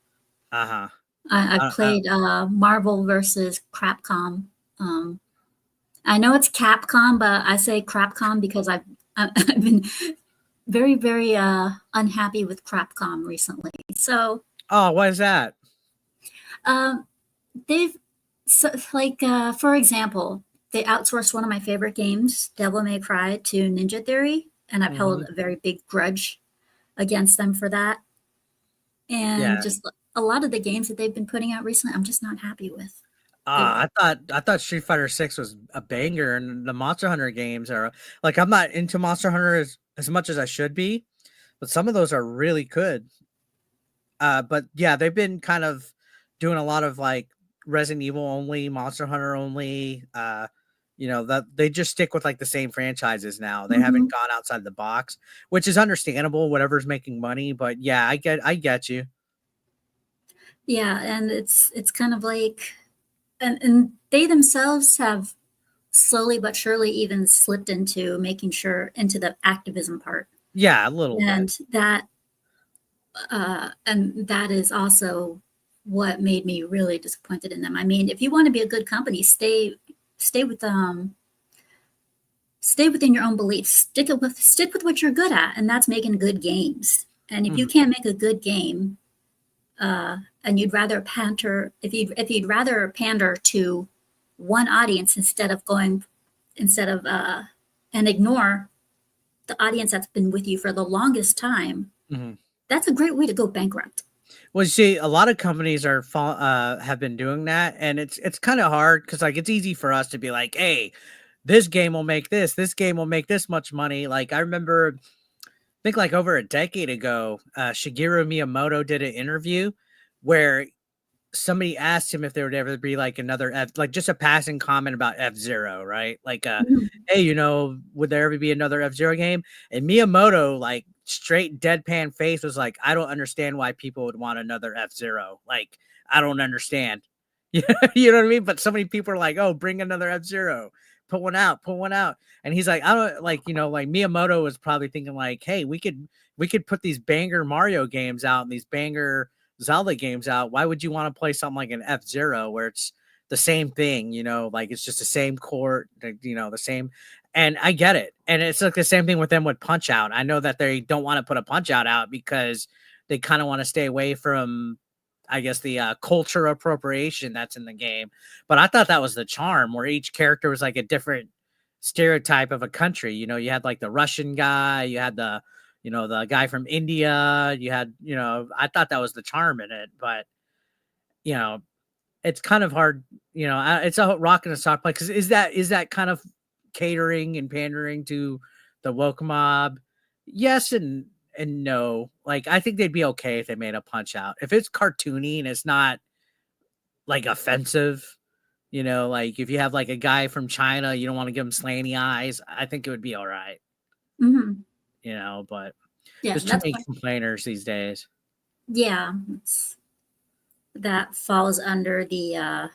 Uh-huh. I played Marvel versus Capcom. I know it's Capcom, but I say Crapcom because I've been very, very unhappy with Crapcom recently. So, why is that? they've for example, they outsourced one of my favorite games, Devil May Cry, to Ninja Theory, and I've held a very big grudge against them for that. And just a lot of the games that they've been putting out recently, I'm just not happy with. I thought Street Fighter 6 was a banger, and the Monster Hunter games are like, I'm not into Monster Hunter as much as I should be, but some of those are really good. But yeah, they've been kind of doing a lot of like Resident Evil only, Monster Hunter only. That they just stick with like the same franchises now. They haven't gone outside the box, which is understandable. Whatever's making money, but yeah, I get you. Yeah, and it's kind of like, and they themselves have slowly but surely even slipped into into the activism part. Yeah, a little and bit. That is also what made me really disappointed in them. I mean, if you want to be a good company, stay within your own beliefs. Stick with what you're good at, and that's making good games. And if you can't make a good game, and you'd rather pander to one audience and ignore the audience that's been with you for the longest time, that's a great way to go bankrupt. Well, you see, a lot of companies have been doing that, and it's kind of hard because like it's easy for us to be like, hey, this game will make this game will make this much money. Like I remember, I think like over a decade ago, Shigeru Miyamoto did an interview where somebody asked him if there would ever be like another like just a passing comment about F-Zero, right? Like, hey, would there ever be another F-Zero game? And Miyamoto, like straight deadpan face, was like, I don't understand why people would want another F-Zero. Like, I don't understand. You know what I mean? But so many people are like, oh, bring another F-Zero. Put one out. And he's like, I don't like Miyamoto was probably thinking like, hey, we could put these banger Mario games out and these banger Zelda games out. Why would you want to play something like an F-Zero where it's the same thing, like it's just the same court, the same. And I get it. And it's like the same thing with them with Punch Out. I know that they don't want to put a Punch Out because they kind of want to stay away from, I guess, the culture appropriation that's in the game. But I thought that was the charm, where each character was like a different stereotype of a country. You had like the Russian guy, you had the guy from India, you had, I thought that was the charm in it. But, it's kind of hard, it's a rock and a soft place. Because is that kind of catering and pandering to the woke mob? Yes and no. Like, I think they'd be okay if they made a Punch Out. If it's cartoony and it's not like offensive, like if you have like a guy from China, you don't want to give him slanty eyes. I think it would be all right. Hmm. But Yeah, there's too that's many complainers these days. yeah. That falls under the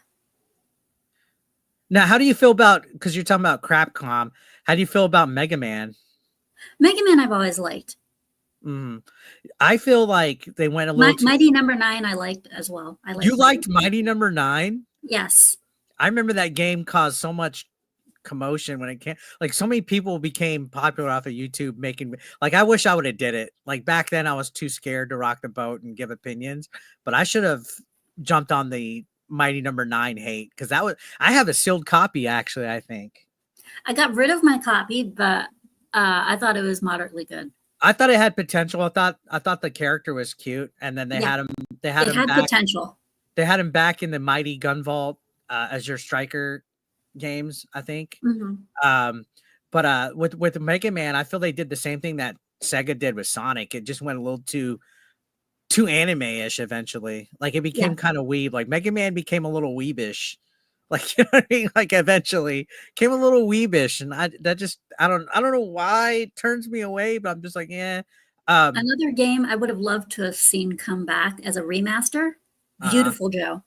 Now, how do you feel about, because you're talking about Crapcom, how do you feel about Mega Man? Mega Man. I've always liked. I feel like they went a little too... Mighty Number 9. I liked as well. I liked. You liked Mighty Number 9? Yes. I remember that game caused so much commotion when it came. Like, so many people became popular off of YouTube making, like, I wish I would have did it. Like, back then I was too scared to rock the boat and give opinions, but I should have jumped on the Mighty Number 9 hate, because I have a sealed copy, actually. I think I got rid of my copy, but I thought it was moderately good. I thought it had potential. I thought the character was cute, and then they had him back. Potential. They had him back in the Mighty Gun Vault as your striker games, I think. But with Mega Man, I feel they did the same thing that Sega did with Sonic. It just went a little too anime-ish eventually. Like, it became kind of weeb. Like, Mega Man became a little weebish. Like, you know what I mean? Like, eventually came a little weebish, and I don't know why it turns me away, but I'm just like, yeah. Another game I would have loved to have seen come back as a remaster. Beautiful Joe.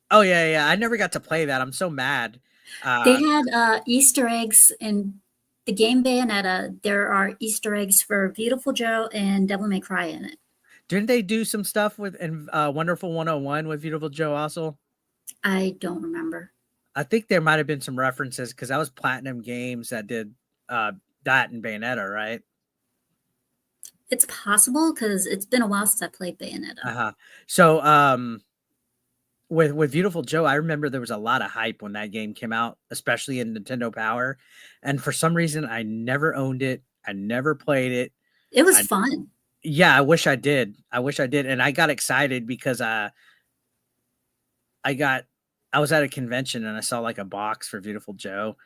Oh yeah. I never got to play that. I'm so mad. They had Easter eggs in the game Bayonetta. There are Easter eggs for Beautiful Joe and Devil May Cry in it. Didn't they do some stuff with Wonderful 101 with Beautiful Joe also? I don't remember. I think there might have been some references, because that was Platinum Games that did that in Bayonetta, right? It's possible, because it's been a while since I played Bayonetta. So with Beautiful Joe, I remember there was a lot of hype when that game came out, especially in Nintendo Power. And for some reason, I never owned it. I never played it. It was fun. Yeah, I wish I did. And I got excited because I was at a convention and I saw like a box for Beautiful Joe,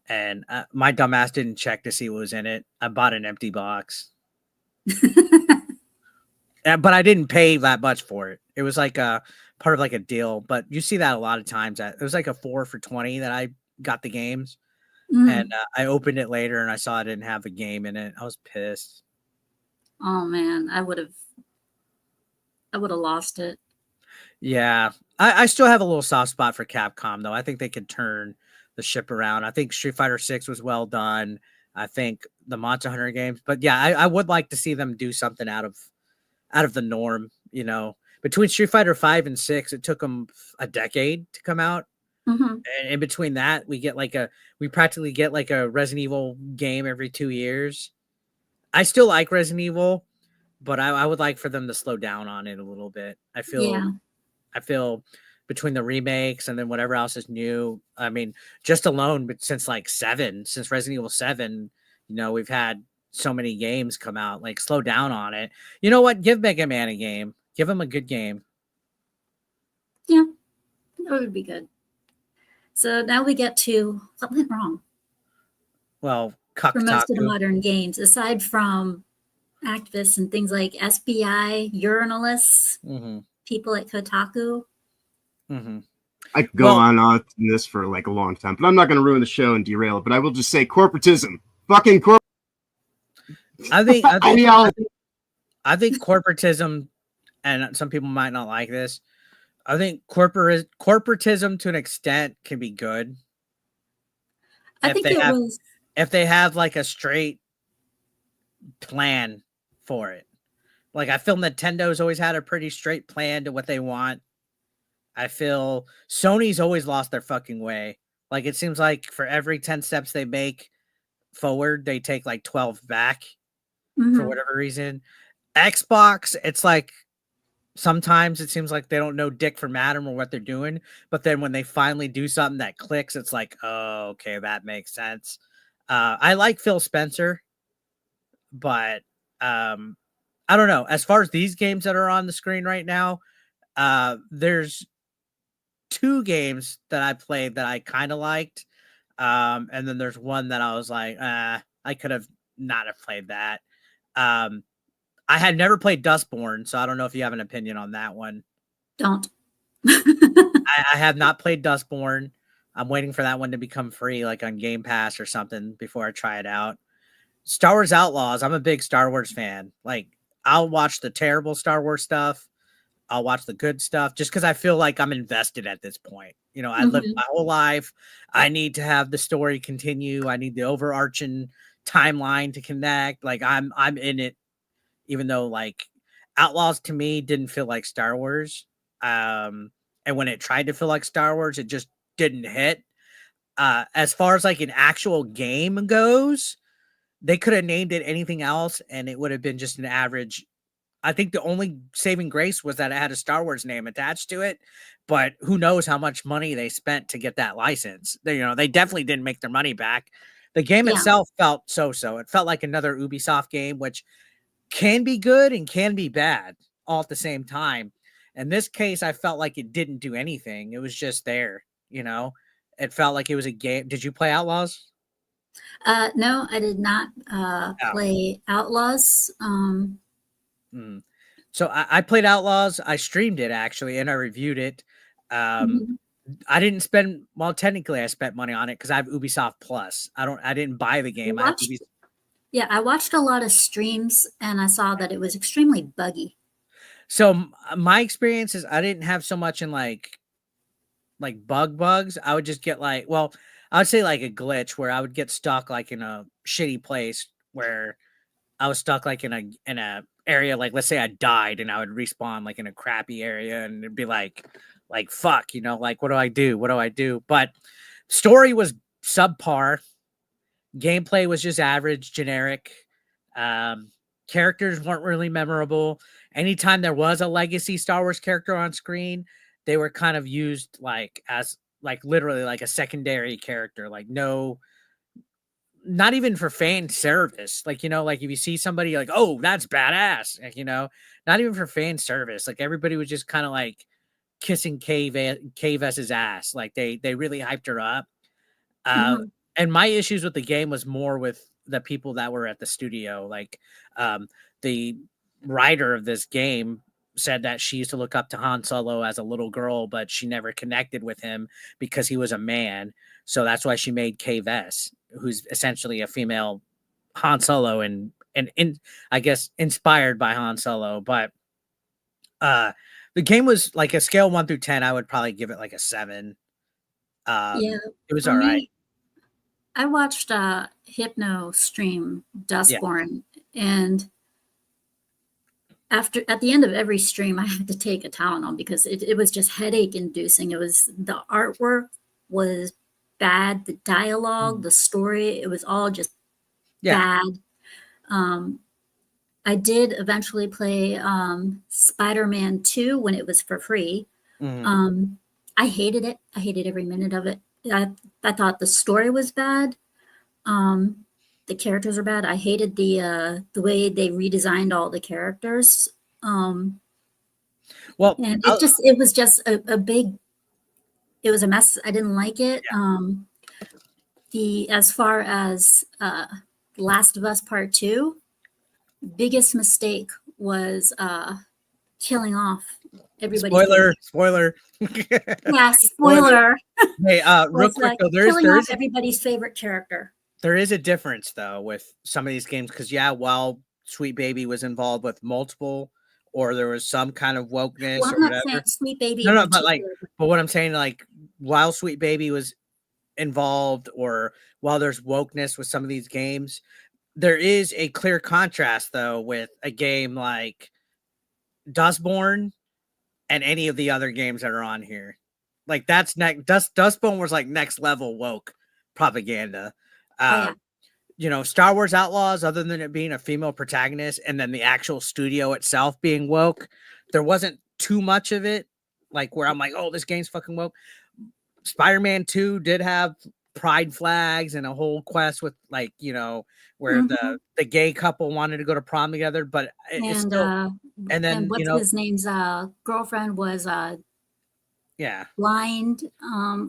and my dumbass didn't check to see what was in it. I bought an empty box. But I didn't pay that much for it. It was like a part of like a deal, but you see that a lot of times. It was like a 4 for $20 that I got the games. And I opened it later and I saw I didn't have a game in it. I was pissed. Oh man, I would have lost it. Yeah. I still have a little soft spot for Capcom though. I think they could turn the ship around. I think Street Fighter 6 was well done. I think the Monster Hunter games, but yeah, I would like to see them do something out of the norm. Between Street Fighter 5 and 6, it took them a decade to come out. And in between that, we practically get like a Resident Evil game every 2 years. I still like Resident Evil, but I would like for them to slow down on it a little bit. I feel between the remakes and then whatever else is new. I mean, just alone, but since Resident Evil 7, we've had so many games come out. Like, slow down on it. You know what? Give Mega Man a game. Give him a good game. Yeah, that would be good. So now we get to what went wrong. Well, for most of the modern games, aside from activists and things like SBI, urinalists, people at Kotaku. I could go on this for like a long time, but I'm not going to ruin the show and derail it. But I will just say corporatism, fucking I think corporatism, and some people might not like this. I think corporatism to an extent can be good. If they have like a straight plan for it. Like, I feel Nintendo's always had a pretty straight plan to what they want. I feel Sony's always lost their fucking way. Like, it seems like for every 10 steps they make forward, they take like 12 back for whatever reason. Xbox, it's like sometimes it seems like they don't know dick from Adam or what they're doing. But then when they finally do something that clicks, it's like, oh, okay, that makes sense. I like Phil Spencer, but I don't know. As far as these games that are on the screen right now, there's two games that I played that I kind of liked. And then there's one that I was like, I could have not have played that. I had never played Dustborn, so I don't know if you have an opinion on that one. Don't. I have not played Dustborn. I'm waiting for that one to become free, like on Game Pass or something, before I try it out. Star Wars Outlaws. I'm a big Star Wars fan. Like, I'll watch the terrible Star Wars stuff. I'll watch the good stuff just because I feel like I'm invested at this point. You know, I lived my whole life. I need to have the story continue. I need the overarching timeline to connect. Like, I'm in it, even though like Outlaws to me didn't feel like Star Wars. And when it tried to feel like Star Wars, it just didn't hit. As far as like an actual game goes, they could have named it anything else and it would have been just an average. I think the only saving grace was that it had a Star Wars name attached to it, but who knows how much money they spent to get that license. They, they definitely didn't make their money back. The game itself felt so-so. It felt like another Ubisoft game, which can be good and can be bad all at the same time. In this case, I felt like it didn't do anything. It was just there, It felt like it was a game. Did you play Outlaws? No, I did not play Outlaws. So I played Outlaws. I streamed it actually, and I reviewed it. I didn't spend, well, technically I spent money on it because I have Ubisoft Plus. I didn't buy the game. I watched a lot of streams and I saw that it was extremely buggy. So my experience is I didn't have so much in like bugs. I would just get I would say like a glitch where I would get stuck like in a shitty place where I was stuck like in a area, like let's say I died and I would respawn like in a crappy area and it'd be like fuck, like what do I do? What do I do? But story was subpar. Gameplay was just average, generic. Characters weren't really memorable. Anytime there was a legacy Star Wars character on screen, they were kind of used as literally like a secondary character, not even for fan service. Like if you see somebody like, oh, that's badass, not even for fan service. Like everybody was just kind of like kissing K-Vess's ass. Like they really hyped her up. And my issues with the game was more with the people that were at the studio. Like the writer of this game said that she used to look up to Han Solo as a little girl, but she never connected with him because he was a man. So that's why she made K-Vess, who's essentially a female Han Solo and I guess inspired by Han Solo. But the game was like a scale 1 through 10. I would probably give it like a 7. It was all right. I watched Hypno stream Dustborn, and at the end of every stream, I had to take a Tylenol because it was just headache inducing. It was, the artwork was bad, the dialogue, the story, it was all just bad. I did eventually play Spider-Man 2 when it was for free. I hated it. I hated every minute of it. I thought the story was bad. The characters are bad. I hated the way they redesigned all the characters. And it was just a big, it was a mess. I didn't like it. As far as Last of Us Part 2, biggest mistake was killing off everybody. Spoiler. Yeah, spoiler. Hey, real quick though, killing off everybody's favorite character. There is a difference though with some of these games because while Sweet Baby was involved with multiple, or there was some kind of wokeness or whatever. Saying Sweet Baby. No, but what I'm saying, like, while Sweet Baby was involved, or while there's wokeness with some of these games, there is a clear contrast though with a game like Dustborn and any of the other games that are on here. Like that's Dustborn was like next level woke propaganda. Star Wars Outlaws, other than it being a female protagonist and then the actual studio itself being woke, there wasn't too much of it. Like where I'm like, oh, this game's fucking woke. Spider-Man 2 did have pride flags and a whole quest with where the gay couple wanted to go to prom together, but it's still, and then what's his name's girlfriend was Yeah. blind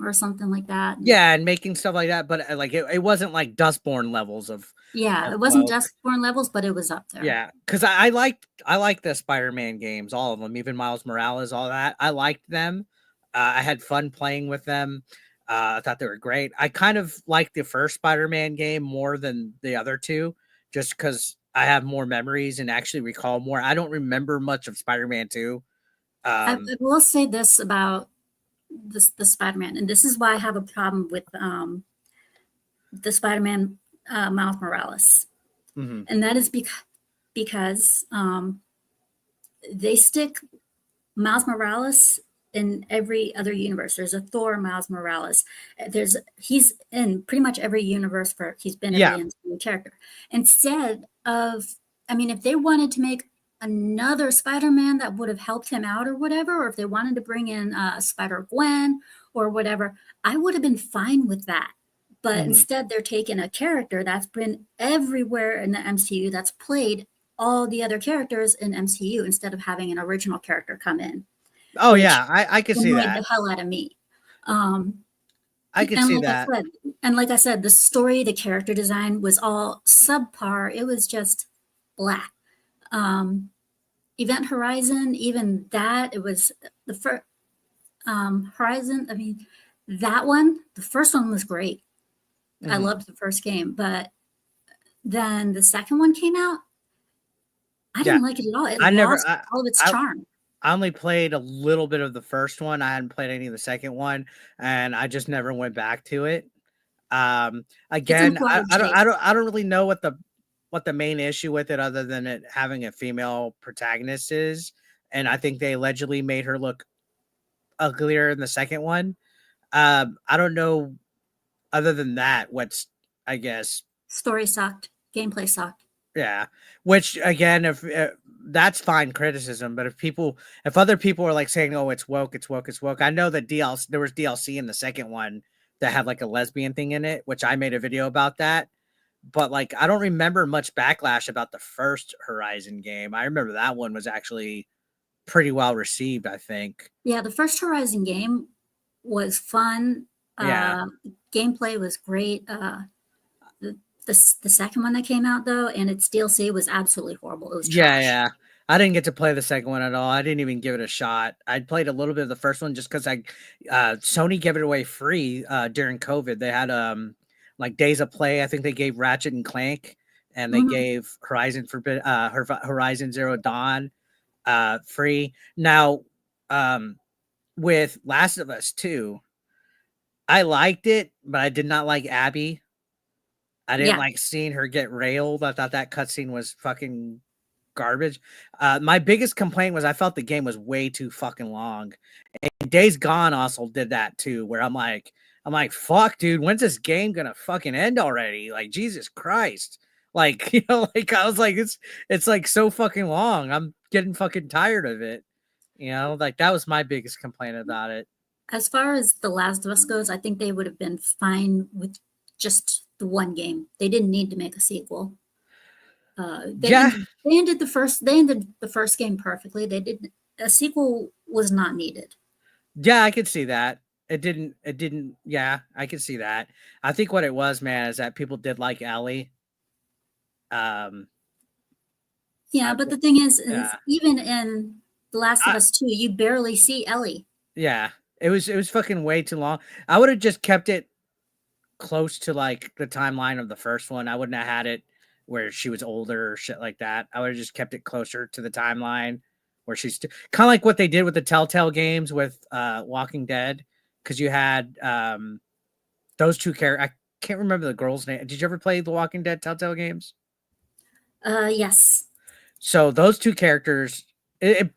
or something like that. Yeah, and making stuff like that, but like it wasn't like Dustborn levels of Yeah, it wasn't woke. Dustborn levels, but it was up there. Yeah, because I liked the Spider-Man games, all of them, even Miles Morales, all that. I liked them. I had fun playing with them. I thought they were great. I kind of liked the first Spider-Man game more than the other two, just because I have more memories and actually recall more. I don't remember much of Spider-Man 2. I will say this about the Spider-Man, and this is why I have a problem with the Spider-Man Miles Morales, Mhm. and that is because they stick Miles Morales in every other universe. There's a Thor Miles Morales. He's in pretty much every universe for he's been Yeah. every MCU character. Instead of, I mean, if they wanted to make another Spider-Man that would have helped him out or whatever, or if they wanted to bring in Spider-Gwen or whatever, I would have been fine with that. But Mhm. instead, they're taking a character that's been everywhere in the MCU that's played all the other characters in MCU instead of having an original character come in, Oh which yeah, I could see annoyed that. the hell out of me. I could And see like that. like I said, the story, the character design was all subpar. It was just blah. Um, Event Horizon, even that, it was the first Horizon. I mean, that one, the first one was great. I Mhm. loved the first game, but then the second one came out. I Yeah, didn't like it at all. It I never. lost all of its I charm. I only played a little bit of the first one. I hadn't played any of the second one, and I just never went back to it. It's an Again, acquired taste. I don't really know what the main issue with it other than it having a female protagonist is, and I think they allegedly made her look uglier in the second one. I don't know other than that what's I guess Story sucked. Gameplay sucked. yeah, which again, if that's fine criticism, but if other people are like saying, "Oh, it's woke, it's woke, it's woke," I know that DLC there was DLC in the second one that had like a lesbian thing in it, which I made a video about that. But like, I don't remember much backlash about the first Horizon game. I remember that one was actually pretty well received. I think. Yeah, the first Horizon game was fun. Yeah, Gameplay was great. The, the second one that came out though, and its DLC was absolutely horrible. It was yeah, trash. yeah. I didn't get to play the second one at all. I didn't even give it a shot. I played a little bit of the first one just because Sony gave it away free during COVID. They had like days of play. I think they gave Ratchet and Clank, and they Mhm. gave Horizon Zero Dawn free. Now with Last of Us 2, I liked it, but I did not like Abby. I didn't Yeah, like seeing her get railed. I thought that cutscene was fucking garbage. My biggest complaint was I felt the game was way too fucking long. And Days Gone also did that too, where I'm like, fuck, dude, when's this game gonna fucking end already? Like, Jesus Christ. Like, like I was like, it's like so fucking long. I'm getting fucking tired of it. Like that was my biggest complaint about it. as far as The Last of Us goes, I think they would have been fine with just the one game. They didn't need to make a sequel. Yeah, They ended the first game perfectly. They did A sequel was not needed. yeah, I could see that. Yeah, I could see that. I think what it was, man, is that people did like Ellie. Um, Yeah, I but the think, thing is yeah. even in The Last of I, Us 2, you barely see Ellie. Yeah, it was fucking way too long. I would have just kept it close to like the timeline of the first one. I wouldn't have had it where she was older or shit like that. I would have just kept it closer to the timeline where she's kind of like what they did with the Telltale games with Walking Dead, because you had those two characters. I can't remember the girl's name. Did you ever play the Walking Dead Telltale games? Yes. So those two characters, it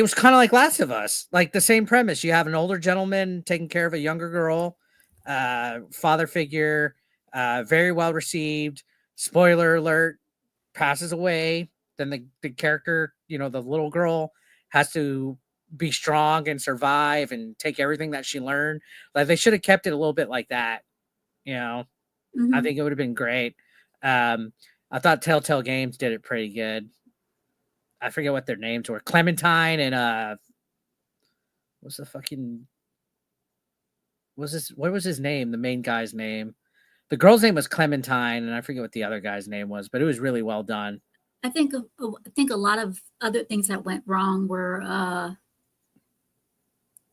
was kind of like Last of Us, like the same premise. You have an older gentleman taking care of a younger girl, father figure, very well received. Spoiler alert, passes away. Then the character, the little girl, has to be strong and survive and take everything that she learned. Like they should have kept it a little bit like that. You know, I Hmm. think it would have been great. Um, I thought Telltale Games did it pretty good. I forget what their names were. Clementine and what's the fucking what was his name? The main guy's name. The girl's name was Clementine, and I forget what the other guy's name was, but it was really well done. I think a lot of other things that went wrong were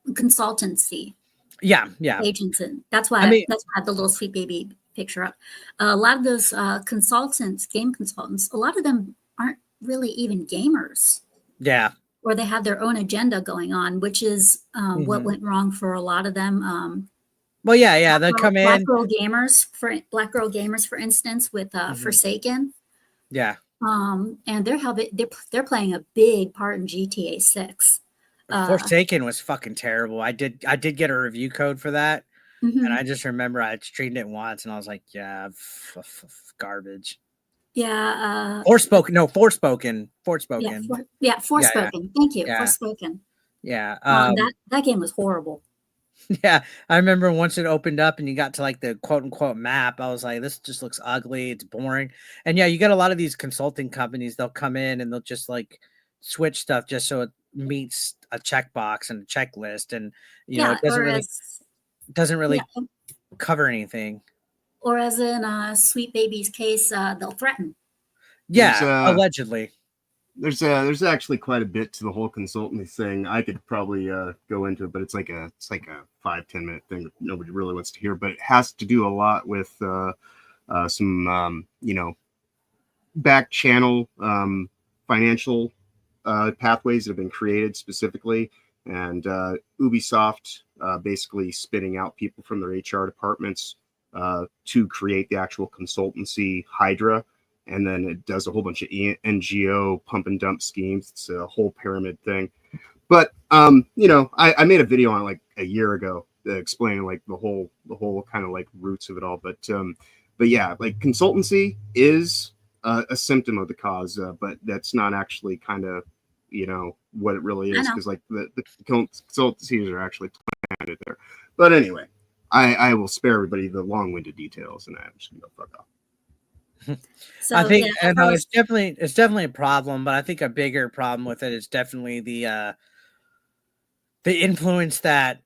consultancy Yeah. agents, and that's why I mean, that's why I have the little sweet baby picture up. A lot of those consultants, game consultants, a lot of them aren't really even gamers, yeah. or they have their own agenda going on, which is what went wrong for a lot of them. Well, yeah. They come Black in. Girl Gamers, for instance, with Forsaken. Yeah. And they're playing a big part in GTA 6. Forsaken was fucking terrible. I did get a review code for that, Mhm. and I just remember I streamed it once, and I was like, yeah, garbage. Yeah. Forspoken. Yeah, Forspoken. Thank you. Yeah. Forspoken. Yeah. That game was horrible. Yeah. I remember once it opened up and you got to like the quote unquote map, I was like, this just looks ugly. It's boring. And yeah, you got a lot of these consulting companies, they'll come in and they'll just like switch stuff just so it meets a checkbox and a checklist. And, you know, it doesn't really cover anything. Or as in Sweet Baby's case, they'll threaten. Yeah, allegedly. There's actually quite a bit to the whole consultancy thing. I could probably go into it, but it's like a 5-10 minute thing that nobody really wants to hear. But it has to do a lot with some back channel financial pathways that have been created specifically, and Ubisoft basically spitting out people from their HR departments to create the actual consultancy Hydra. And then it does a whole bunch of NGO pump and dump schemes. It's a whole pyramid thing. But I made a video on it like a year ago explaining like the whole kind of like roots of it all. But yeah, like consultancy is a symptom of the cause, but that's not actually kind of what it really is, because like the consultancies are actually planted there. But anyway, I will spare everybody the long-winded details, and I'm just gonna go fuck off. So, I think it's definitely a problem, but I think a bigger problem with it is definitely the influence that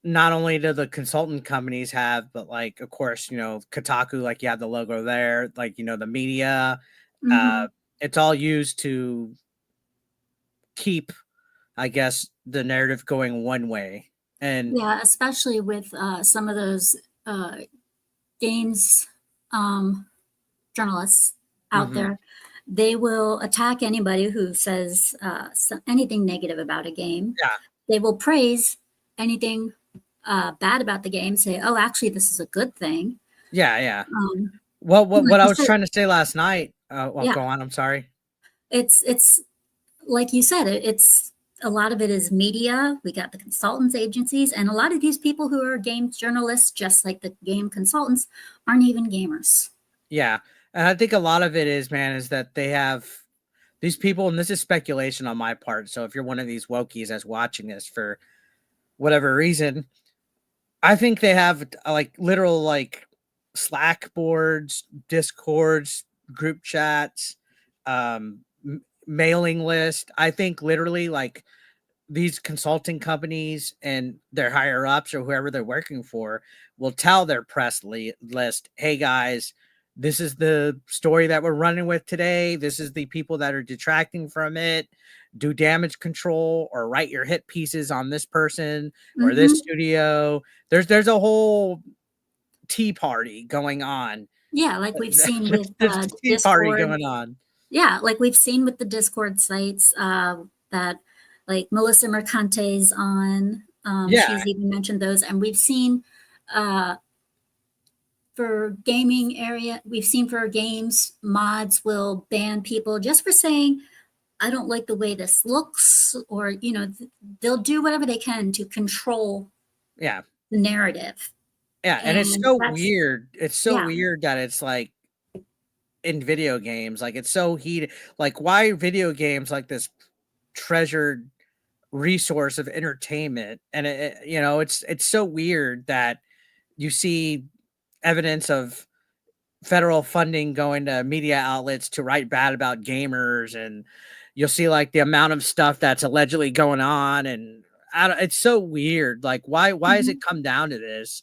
not only do the consultant companies have, but like, of course, Kotaku, like you have the logo there, like, the media, it's all used to keep, I guess, the narrative going one way. And yeah, especially with some of those games journalists out there, they will attack anybody who says anything negative about a game. Yeah. They will praise anything bad about the game, say, oh, actually, this is a good thing. Yeah. Well, what I was trying to say last night, go on, I'm sorry. It's like you said, it's a lot of it is media. We got the consultants agencies, and a lot of these people who are game journalists, just like the game consultants, aren't even gamers. Yeah. And I think a lot of it is that they have these people, and this is speculation on my part. So if you're one of these wokies that's watching this for whatever reason, I think they have like literal like Slack boards, Discords, group chats, mailing list. I think literally like these consulting companies and their higher ups or whoever they're working for will tell their press list, hey guys, this is the story that we're running with today. This is the people that are detracting from it. Do damage control or write your hit pieces on this person or this studio. There's a whole tea party going on. Yeah, like we've seen with tea Discord. Party going on. Yeah, like we've seen with the Discord sites that like Melissa Mercante's on. She's even mentioned those, and we've seen for gaming area, we've seen for games, mods will ban people just for saying, I don't like the way this looks, or, they'll do whatever they can to control the narrative. Yeah, and it's so weird. It's so weird that it's like in video games, like it's so heated. Like, why are video games like this treasured resource of entertainment? And it's so weird that you see evidence of federal funding going to media outlets to write bad about gamers, and you'll see like the amount of stuff that's allegedly going on. And it's so weird. Like, why has it come down to this?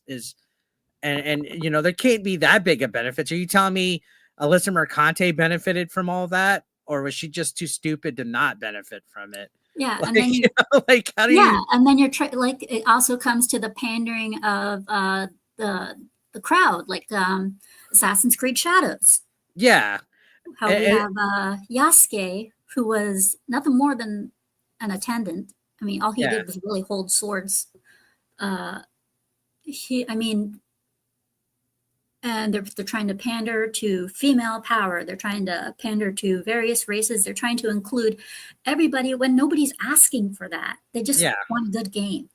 And you know, there can't be that big of benefits. Are you telling me Alyssa Mercante benefited from all that, or was she just too stupid to not benefit from it? Yeah, Like, and then you know, like, how do yeah, you? and then you're like it also comes to the pandering of the crowd, like Assassin's Creed Shadows. Yeah, How we have Yasuke, who was nothing more than an attendant. I mean, all he Yeah. did was really hold swords. I mean, and they're trying to pander to female power. They're trying to pander to various races. They're trying to include everybody when nobody's asking for that. They just Yeah. want a good game.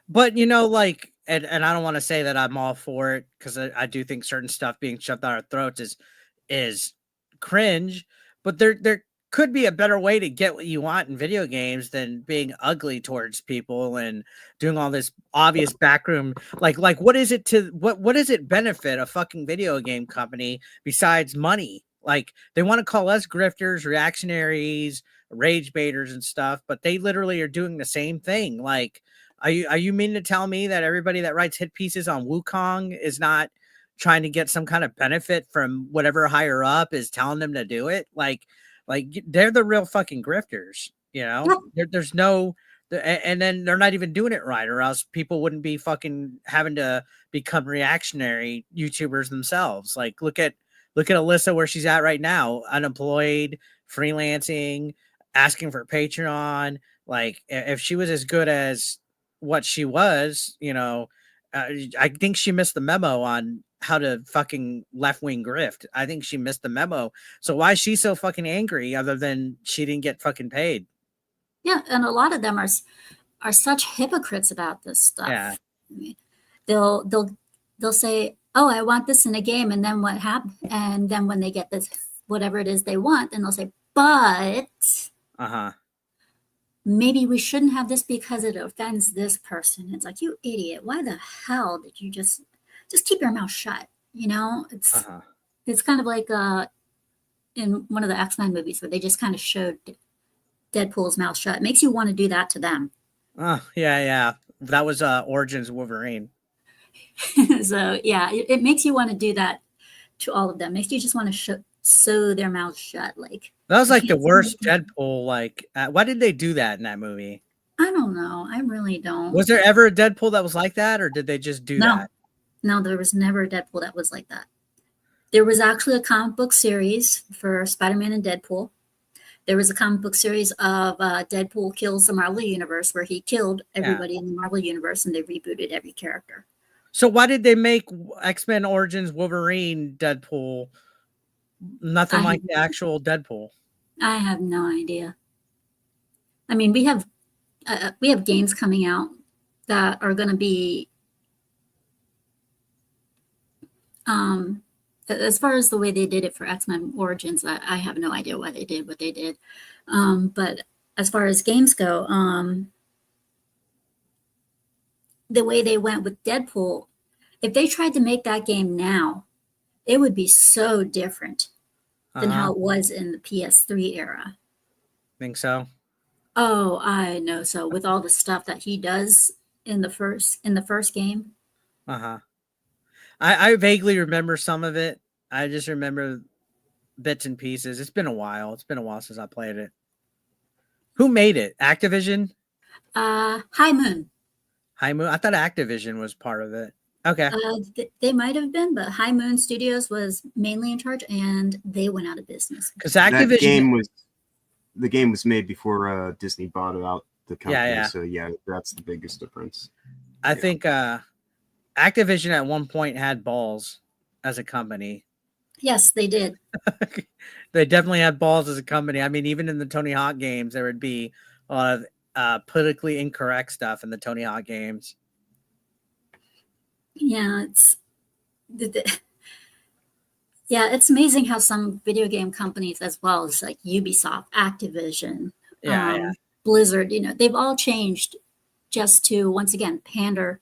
But you know, like, and I don't want to say that I'm all for it, because I do think certain stuff being shoved down our throats is cringe. But there could be a better way to get what you want in video games than being ugly towards people and doing all this obvious backroom. Like what does it benefit a fucking video game company besides money? Like, they want to call us grifters, reactionaries, rage baiters and stuff, but they literally are doing the same thing. Like, are you meaning to tell me that everybody that writes hit pieces on Wukong is not trying to get some kind of benefit from whatever higher up is telling them to do it? Like they're the real fucking grifters, you know? There's no, and then they're not even doing it right, or else people wouldn't be fucking having to become reactionary YouTubers themselves. Like, look at Alyssa, where she's at right now, unemployed, freelancing, asking for Patreon. Like, if she was as good as what she was, you know, I think she missed the memo on how to fucking left-wing grift. I think she missed the memo. So why is she so fucking angry, other than she didn't get fucking paid? Yeah, and a lot of them are such hypocrites about this stuff. Yeah. I mean, they'll say, "Oh, I want this in a game," and then what happens? And then when they get this, whatever it is they want, then they'll say, "But maybe we shouldn't have this because it offends this person." It's like, you idiot! Why the hell did you just keep your mouth shut? You know, it's kind of like in one of the X-Men movies where they just kind of showed Deadpool's mouth shut. It makes you want to do that to them. Yeah. That was Origins Wolverine. So yeah, it makes you want to do that to all of them. Makes you just want to sew their mouths shut. Like, that was like the worst Deadpool. Like, why did they do that in that movie? I don't know. I really don't. Was there ever a Deadpool that was like that, or did they just do that? No, there was never a Deadpool that was like that. There was actually a comic book series for Spider-Man and Deadpool. There was a comic book series of Deadpool kills the Marvel Universe, where he killed everybody in the Marvel Universe, and they rebooted every character. So why did they make X-Men Origins Wolverine Deadpool nothing like the actual Deadpool? I have no idea. I mean, we have games coming out that are going to be, as far as the way they did it for X-Men Origins, I have no idea why they did what they did. But as far as games go, the way they went with Deadpool, if they tried to make that game now, it would be so different than how it was in the PS3 era. Think so? Oh, I know. So with all the stuff that he does in the first game. I vaguely remember some of it. I just remember bits and pieces. It's been a while. It's been a while since I played it. Who made it? Activision? High Moon. High Moon? I thought Activision was part of it. Okay. They might have been, but High Moon Studios was mainly in charge, and they went out of business. Because Activision... the game was made before Disney bought out the company. Yeah. So yeah, that's the biggest difference. I think Activision at one point had balls as a company. Yes, they did. They definitely had balls as a company. I mean, even in the Tony Hawk games, there would be a lot of politically incorrect stuff in the Tony Hawk games. Yeah, it's amazing how some video game companies, as well as like Ubisoft, Activision, Blizzard, they've all changed just to, once again, pander.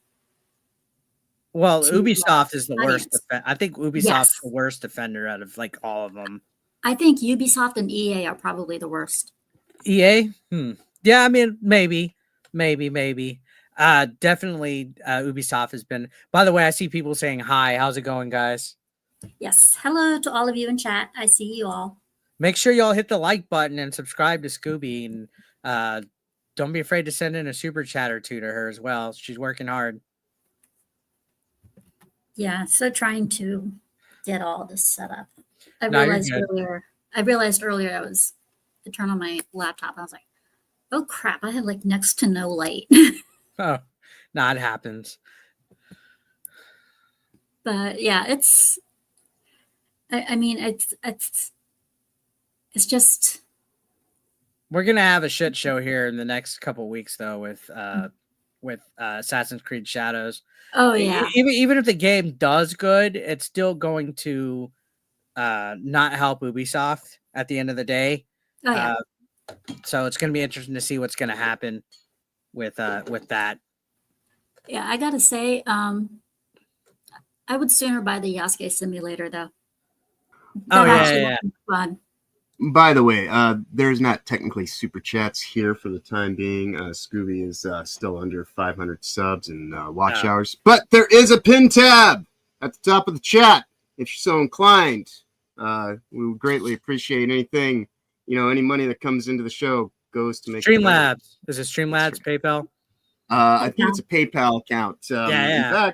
Well, Ubisoft is the worst. I think Ubisoft's the worst offender out of like all of them. I think Ubisoft and EA are probably the worst. EA? Yeah, I mean, maybe. Maybe. Definitely Ubisoft has been. By the way, I see people saying hi. How's it going, guys? Yes. Hello to all of you in chat. I see you all. Make sure y'all hit the like button and subscribe to Scooby, and don't be afraid to send in a super chat or two to her as well. She's working hard. Yeah. So trying to get all this set up. I No, you're realized good. earlier I was to turn on my laptop. I was like, oh crap! I had like next to no light. Oh, no, it happens. But yeah, I mean, it's just. We're gonna have a shit show here in the next couple weeks, though, with Assassin's Creed Shadows. Oh yeah. Even if the game does good, it's still going to not help Ubisoft at the end of the day. Oh yeah. So it's going to be interesting to see what's going to happen with that. Yeah, I gotta say, I would sooner buy the Yasuke simulator though. Oh, That yeah, actually yeah. looks fun. By the way, there's not technically super chats here for the time being. Scooby is still under 500 subs and watch Oh. hours, but there is a pin tab at the top of the chat if you're so inclined. We would greatly appreciate anything, any money that comes into the show goes to make it better. Streamlabs. Is it Streamlabs PayPal? I think it's a PayPal account. Yeah.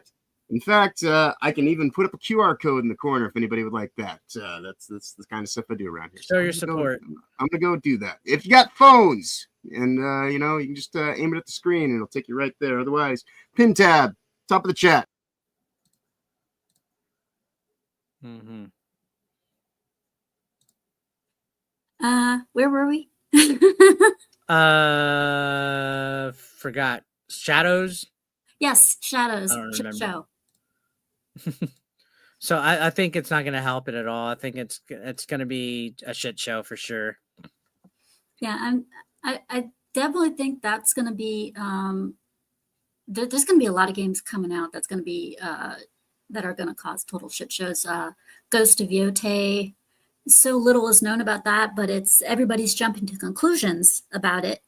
In fact, I can even put up a QR code in the corner if anybody would like that. That's the kind of stuff I do around here. Show I'm your gonna support. I'm gonna go do that. If you got phones, and you can just aim it at the screen, and it'll take you right there. Otherwise, pin tab, top of the chat. Mm-hmm. Where were we? Forgot. Shadows. Yes, Shadows I don't remember. show. So I think it's not going to help it at all. I think it's going to be a shit show for sure. Yeah, I definitely think that's going to be. There's going to be a lot of games coming out that's going to be that are going to cause total shit shows. Ghost of Yotei. So little is known about that, but everybody's jumping to conclusions about it.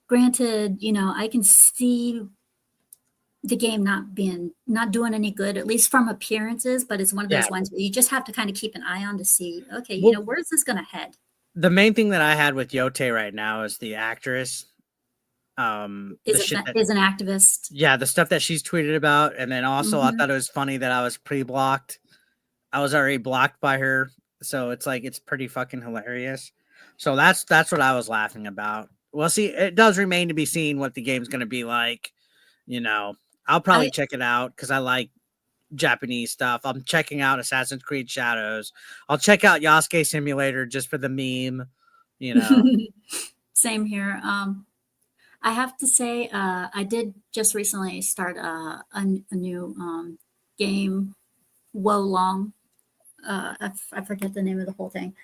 Granted, I can see the game not doing any good, at least from appearances, but it's one of those ones where you just have to kind of keep an eye on to see, okay, where is this going to head? The main thing that I had with Yotei right now is the actress. Is an activist. Yeah, the stuff that she's tweeted about, and then also I thought it was funny that I was pre-blocked. I was already blocked by her, so it's like it's pretty fucking hilarious. So that's what I was laughing about. Well, see, it does remain to be seen what the game's going to be like. I'll probably check it out because I like Japanese stuff. I'm checking out Assassin's Creed Shadows. I'll check out Yasuke Simulator just for the meme. Same here. I have to say, I did just recently start a new game, Wo Long. I forget the name of the whole thing.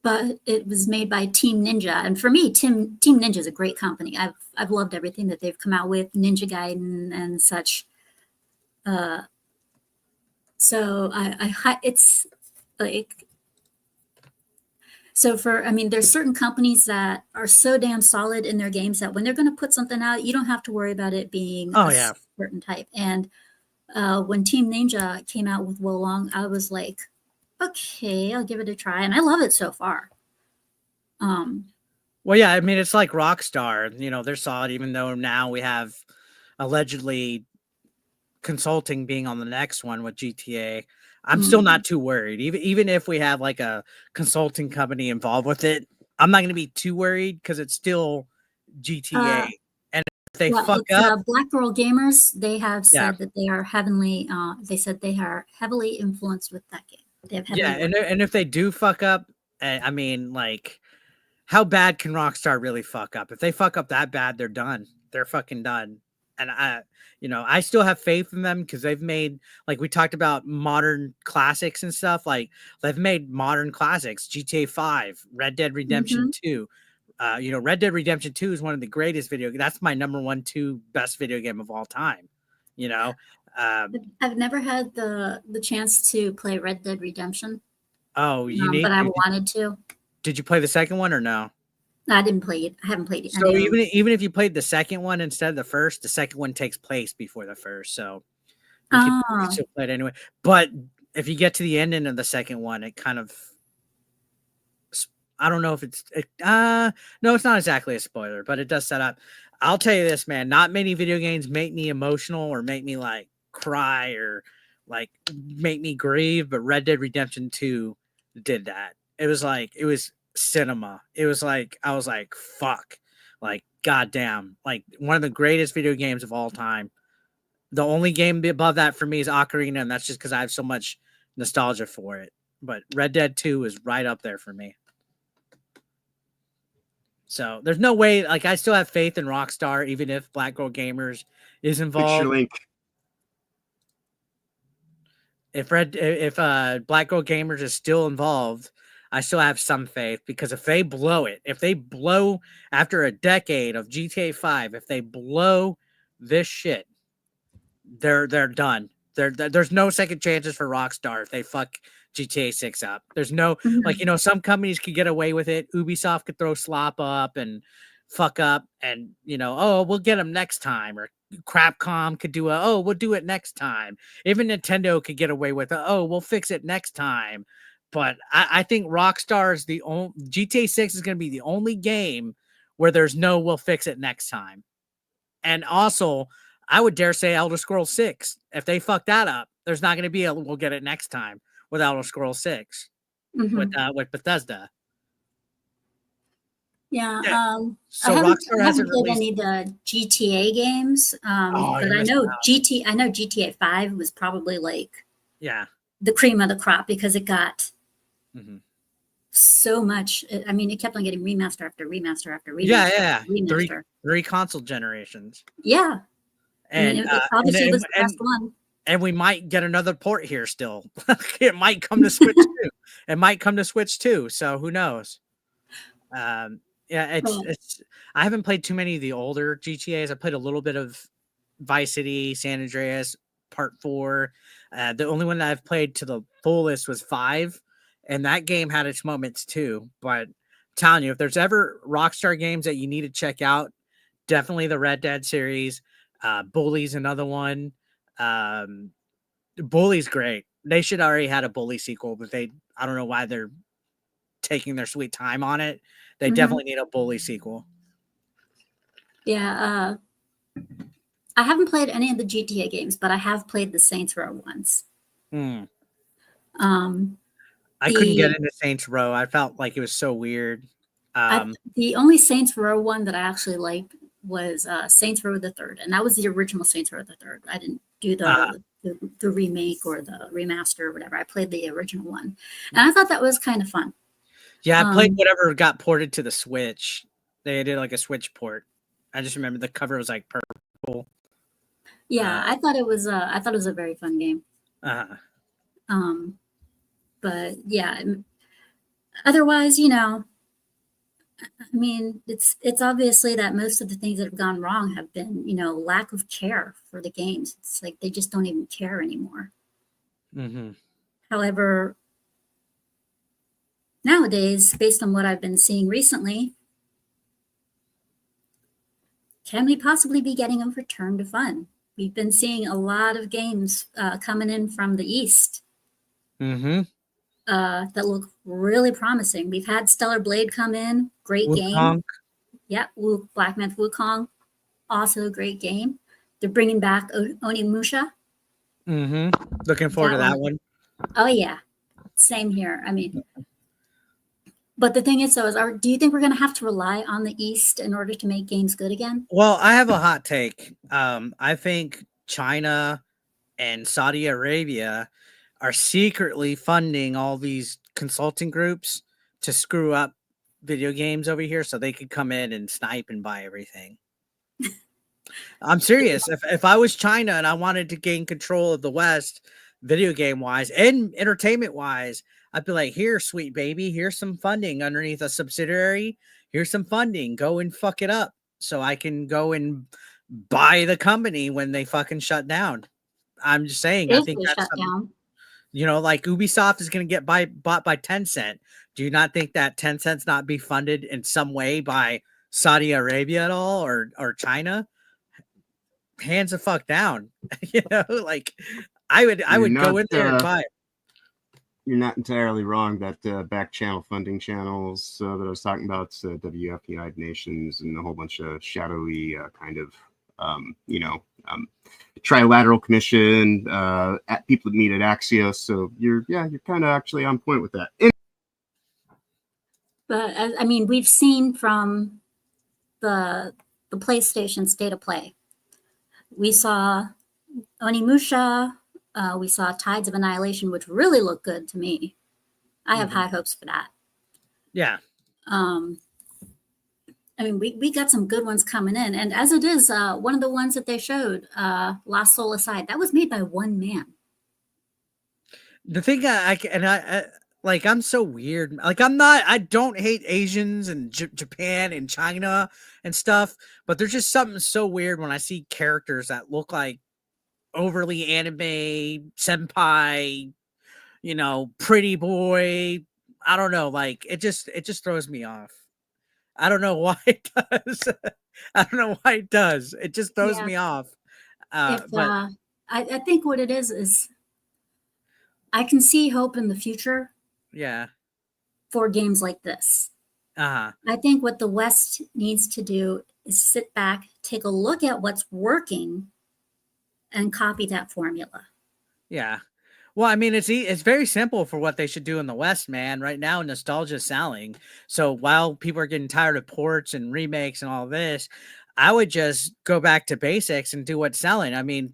But it was made by Team Ninja, and for me, Team Ninja is a great company. I've loved everything that they've come out with, Ninja Gaiden and such. So it's like, so there's certain companies that are so damn solid in their games that when they're going to put something out, you don't have to worry about it being certain type. And when Team Ninja came out with Wo Long, I was like, okay, I'll give it a try, and I love it so far. Well, yeah, it's like Rockstar. They're solid, even though now we have allegedly consulting being on the next one with GTA. I'm still not too worried. Even if we have like a consulting company involved with it, I'm not going to be too worried because it's still GTA. And if they fuck up, Black Girl Gamers, they have said that they are heavily. They said they are heavily influenced with that game. And if they do fuck up, like, how bad can Rockstar really fuck up? If they fuck up that bad, they're done. They're fucking done. And I still have faith in them because they've made, like we talked about, modern classics and stuff. Like they've made modern classics, GTA 5, Red Dead Redemption 2. Red Dead Redemption 2 is one of the greatest that's my number 2 best video game of all time. I've never had the chance to play Red Dead Redemption. Oh, but I wanted to. Did you play the second one or no? I didn't play it. I haven't played it. So even if you played the second one instead of the first, the second one takes place before the first. So you could still play it anyway. But if you get to the ending of the second one, it kind of, I don't know if no, it's not exactly a spoiler, but it does set up. I'll tell you this, man, not many video games make me emotional or make me like cry or like make me grieve, but Red Dead Redemption 2 did that. It was cinema. It was like, I was like, fuck, like, goddamn, like one of the greatest video games of all time. The only game above that for me is Ocarina, and that's just because I have so much nostalgia for it. But Red Dead 2 is right up there for me. So there's no way, like, I still have faith in Rockstar, even if Black Girl Gamers is involved. Picture link. If Black Girl Gamers is still involved, I still have some faith, because if they blow it, if they blow after a decade of GTA 5, if they blow this shit, they're done. There's no second chances for Rockstar if they fuck GTA 6 up. There's no, like, you know, some companies could get away with it. Ubisoft could throw slop up and fuck up and, you know, oh, we'll get them next time. Or Crapcom could do we'll do it next time. Even Nintendo could get away with we'll fix it next time. But I think Rockstar is the only, GTA 6 is going to be the only game where there's no we'll fix it next time. And also, I would dare say Elder Scrolls 6. If they fuck that up, there's not going to be we'll get it next time with Elder Scrolls 6 with Bethesda. Yeah. So I Rockstar hasn't played released any of the GTA games, but I know GTA 5 was probably like the cream of the crop, because it got so much. I mean, it kept on getting remaster after remaster after remaster. Remaster. Three console generations. Yeah. And it obviously was the best one. And we might get another port here still. It might come to Switch too. It might come to Switch too. So who knows? It's I haven't played too many of the older GTAs. I played a little bit of Vice City, San Andreas, Part 4. The only one that I've played to the fullest was 5, and that game had its moments too. But I'm telling you, if there's ever Rockstar games that you need to check out, definitely the Red Dead series. Bully's another one. Bully's great. They should already had a Bully sequel, but I don't know why they're taking their sweet time on it. They definitely need a Bully sequel. Yeah. I haven't played any of the GTA games, but I have played the Saints Row ones. I couldn't get into Saints Row. I felt like it was so weird. The only Saints Row one that I actually liked was Saints Row the Third, and that was the original Saints Row the Third. I didn't do the remake or the remaster or whatever. I played the original one, and I thought that was kind of fun. Yeah, I played whatever got ported to the Switch. They did like a Switch port. I just remember the cover was like purple. Yeah, I thought it was a very fun game. But yeah, otherwise, you know, I mean, it's obviously that most of the things that have gone wrong have been, you know, lack of care for the games. It's like they just don't even care anymore. However, nowadays, based on what I've been seeing recently, can we possibly be getting a return to fun? We've been seeing a lot of games coming in from the East that look really promising. We've had Stellar Blade come in, great game. Yeah, Black Myth Wukong, also a great game. They're bringing back Onimusha. Looking forward to that one. Oh yeah, same here. I mean, but the thing is, though, do you think we're going to have to rely on the East in order to make games good again? Well, I have a hot take. I think China and Saudi Arabia are secretly funding all these consulting groups to screw up video games over here so they could come in and snipe and buy everything. I'm serious. If I was China and I wanted to gain control of the West, video game wise and entertainment wise, I'd be like, here, sweet baby, here's some funding underneath a subsidiary. Here's some funding. Go and fuck it up so I can go and buy the company when they fucking shut down. I'm just saying. I think that's You know, like Ubisoft is going to get bought by Tencent. Do you not think that Tencent's not be funded in some way by Saudi Arabia at all, or China? Hands the fuck down. You know, like I would You're go not, in there and buy it. You're not entirely wrong. That back channel funding channels that I was talking about, WF, United Nations, and a whole bunch of shadowy kind of, trilateral commission, at people that meet at Axios. So you're kind of actually on point with that. But I mean, we've seen from the PlayStation State of Play, we saw Onimusha, we saw Tides of Annihilation, which really looked good to me. I have high hopes for that. Yeah. I mean, we got some good ones coming in, and as it is, one of the ones that they showed, Lost Soul Aside, that was made by one man. The thing I like, I'm so weird. Like, I don't hate Asians and Japan and China and stuff, but there's just something so weird when I see characters that look like overly anime senpai, you know, pretty boy. I don't know. Like, it just throws me off. I don't know why it does. I don't know why it does. It just throws me off. But I think what it is I can see hope in the future. Yeah. For games like this. I think what the West needs to do is sit back, take a look at what's working, and copy that formula. Yeah. Well, I mean, it's very simple for what they should do in the West, man. Right now, nostalgia is selling. So while people are getting tired of ports and remakes and all this, I would just go back to basics and do what's selling. I mean,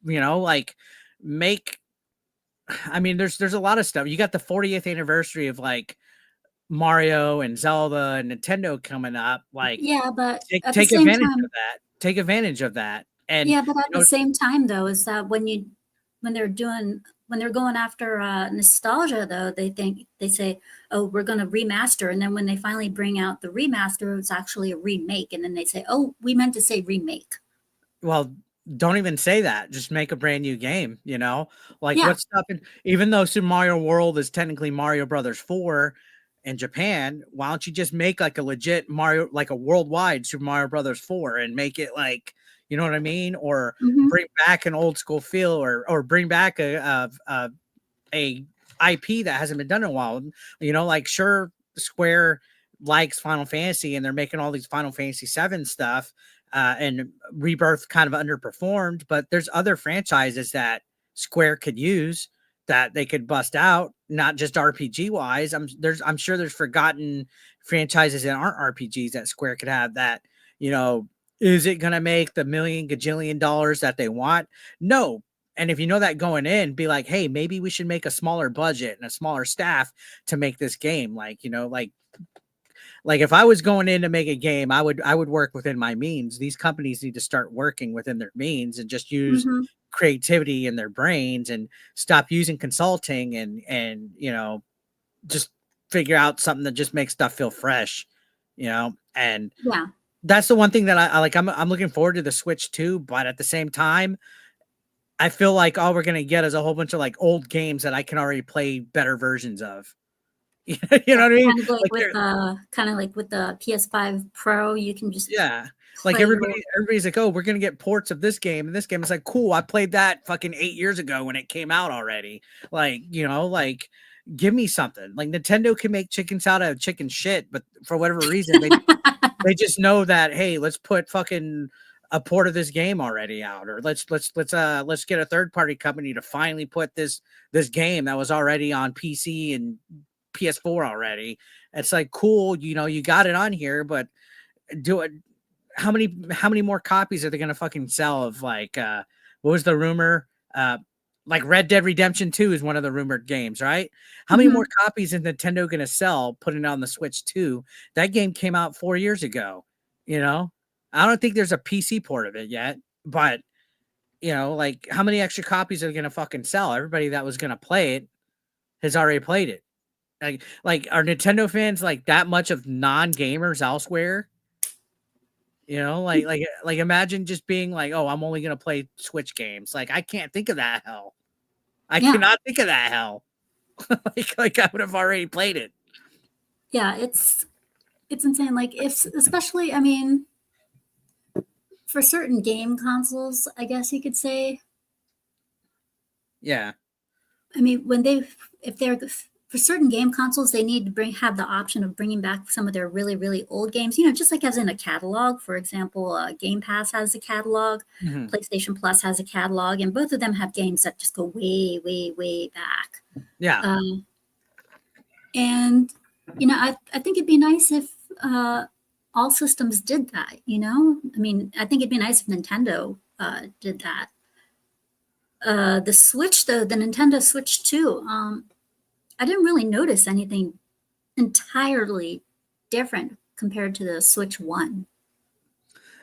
like make. I mean, there's a lot of stuff. You got the 40th anniversary of like Mario and Zelda and Nintendo coming up. Like, yeah, but take advantage of that. Take advantage of that. And yeah, but at the same time, though, is that when they're going after nostalgia, though, they say, oh, we're going to remaster, and then when they finally bring out the remaster, it's actually a remake, and then they say, oh, we meant to say remake. Well, don't even say that. Just make a brand new game, you know? Like, what's stopping? Even though Super Mario World is technically Mario Brothers 4 in Japan, why don't you just make like a legit Mario, like a worldwide Super Mario Brothers 4 and make it like, you know what I mean? Or bring back an old school feel, or bring back a IP that hasn't been done in a while. You know, like, sure, Square likes Final Fantasy and they're making all these Final Fantasy 7 stuff. And Rebirth kind of underperformed, but there's other franchises that Square could use that they could bust out, not just RPG wise. I'm sure there's forgotten franchises that aren't RPGs that Square could have that, you know, is it going to make the million gajillion dollars that they want? No. And if you know that going in, be like, hey, maybe we should make a smaller budget and a smaller staff to make this game. Like, you know, like if I was going in to make a game, I would work within my means. These companies need to start working within their means and just use creativity in their brains and stop using consulting and, you know, just figure out something that just makes stuff feel fresh, you know? And that's the one thing that I like. I'm looking forward to the Switch too, but at the same time, I feel like all we're going to get is a whole bunch of like old games that I can already play better versions of. You know what I mean? Kind of like with the PS5 Pro, you can just like everybody's like, oh, we're gonna get ports of this game and this game. It's like, cool, I played that fucking 8 years ago when it came out already. Like, you know, like, give me something. Like, Nintendo can make chickens out of chicken shit, but for whatever reason, they just know that, hey, let's put fucking a port of this game already out, or let's get a third party company to finally put this game that was already on PC and PS4 already. It's like, cool, you know, you got it on here, but do it. How many more copies are they gonna fucking sell of like what was the rumor? Like Red Dead Redemption 2 is one of the rumored games, right? How many more copies is Nintendo gonna sell putting it on the Switch 2? That game came out 4 years ago. You know, I don't think there's a PC port of it yet, but you know, like, how many extra copies are they gonna fucking sell? Everybody that was gonna play it has already played it. Like, are Nintendo fans like that much of non-gamers elsewhere? You know, like imagine just being like, oh, I'm only gonna play Switch games. Like, I can't think of that hell. I Yeah. cannot think of that hell. like I would have already played it. Yeah, it's insane. Like if especially, I mean, for certain game consoles, I guess you could say. Yeah. I mean, if they're for certain game consoles, they need to have the option of bringing back some of their really, really old games. You know, just like as in a catalog. For example, Game Pass has a catalog, Mhm. PlayStation Plus has a catalog, and both of them have games that just go way, way, way back. Yeah. And you know, I think it'd be nice if all systems did that. You know, I mean, I think it'd be nice if Nintendo did that. The Switch, though, the Nintendo Switch 2, I didn't really notice anything entirely different compared to the Switch 1.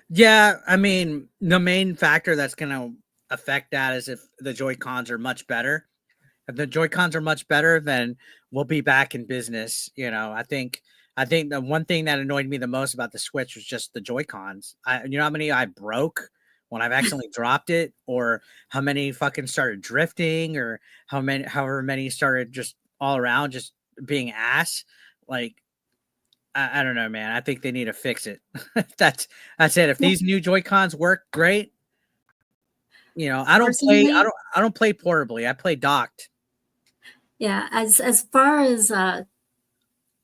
Yeah, I mean, the main factor that's going to affect that is if the Joy-Cons are much better. If the Joy-Cons are much better, then we'll be back in business. You know, I think the one thing that annoyed me the most about the Switch was just the Joy-Cons. You know how many I broke when I've accidentally dropped it, or how many fucking started drifting, or however many started just all around just being ass. Like, I don't know, man. I think they need to fix it. that's it. If these new Joy-Cons work great, you know, I don't play portably. I play docked. Yeah, as far as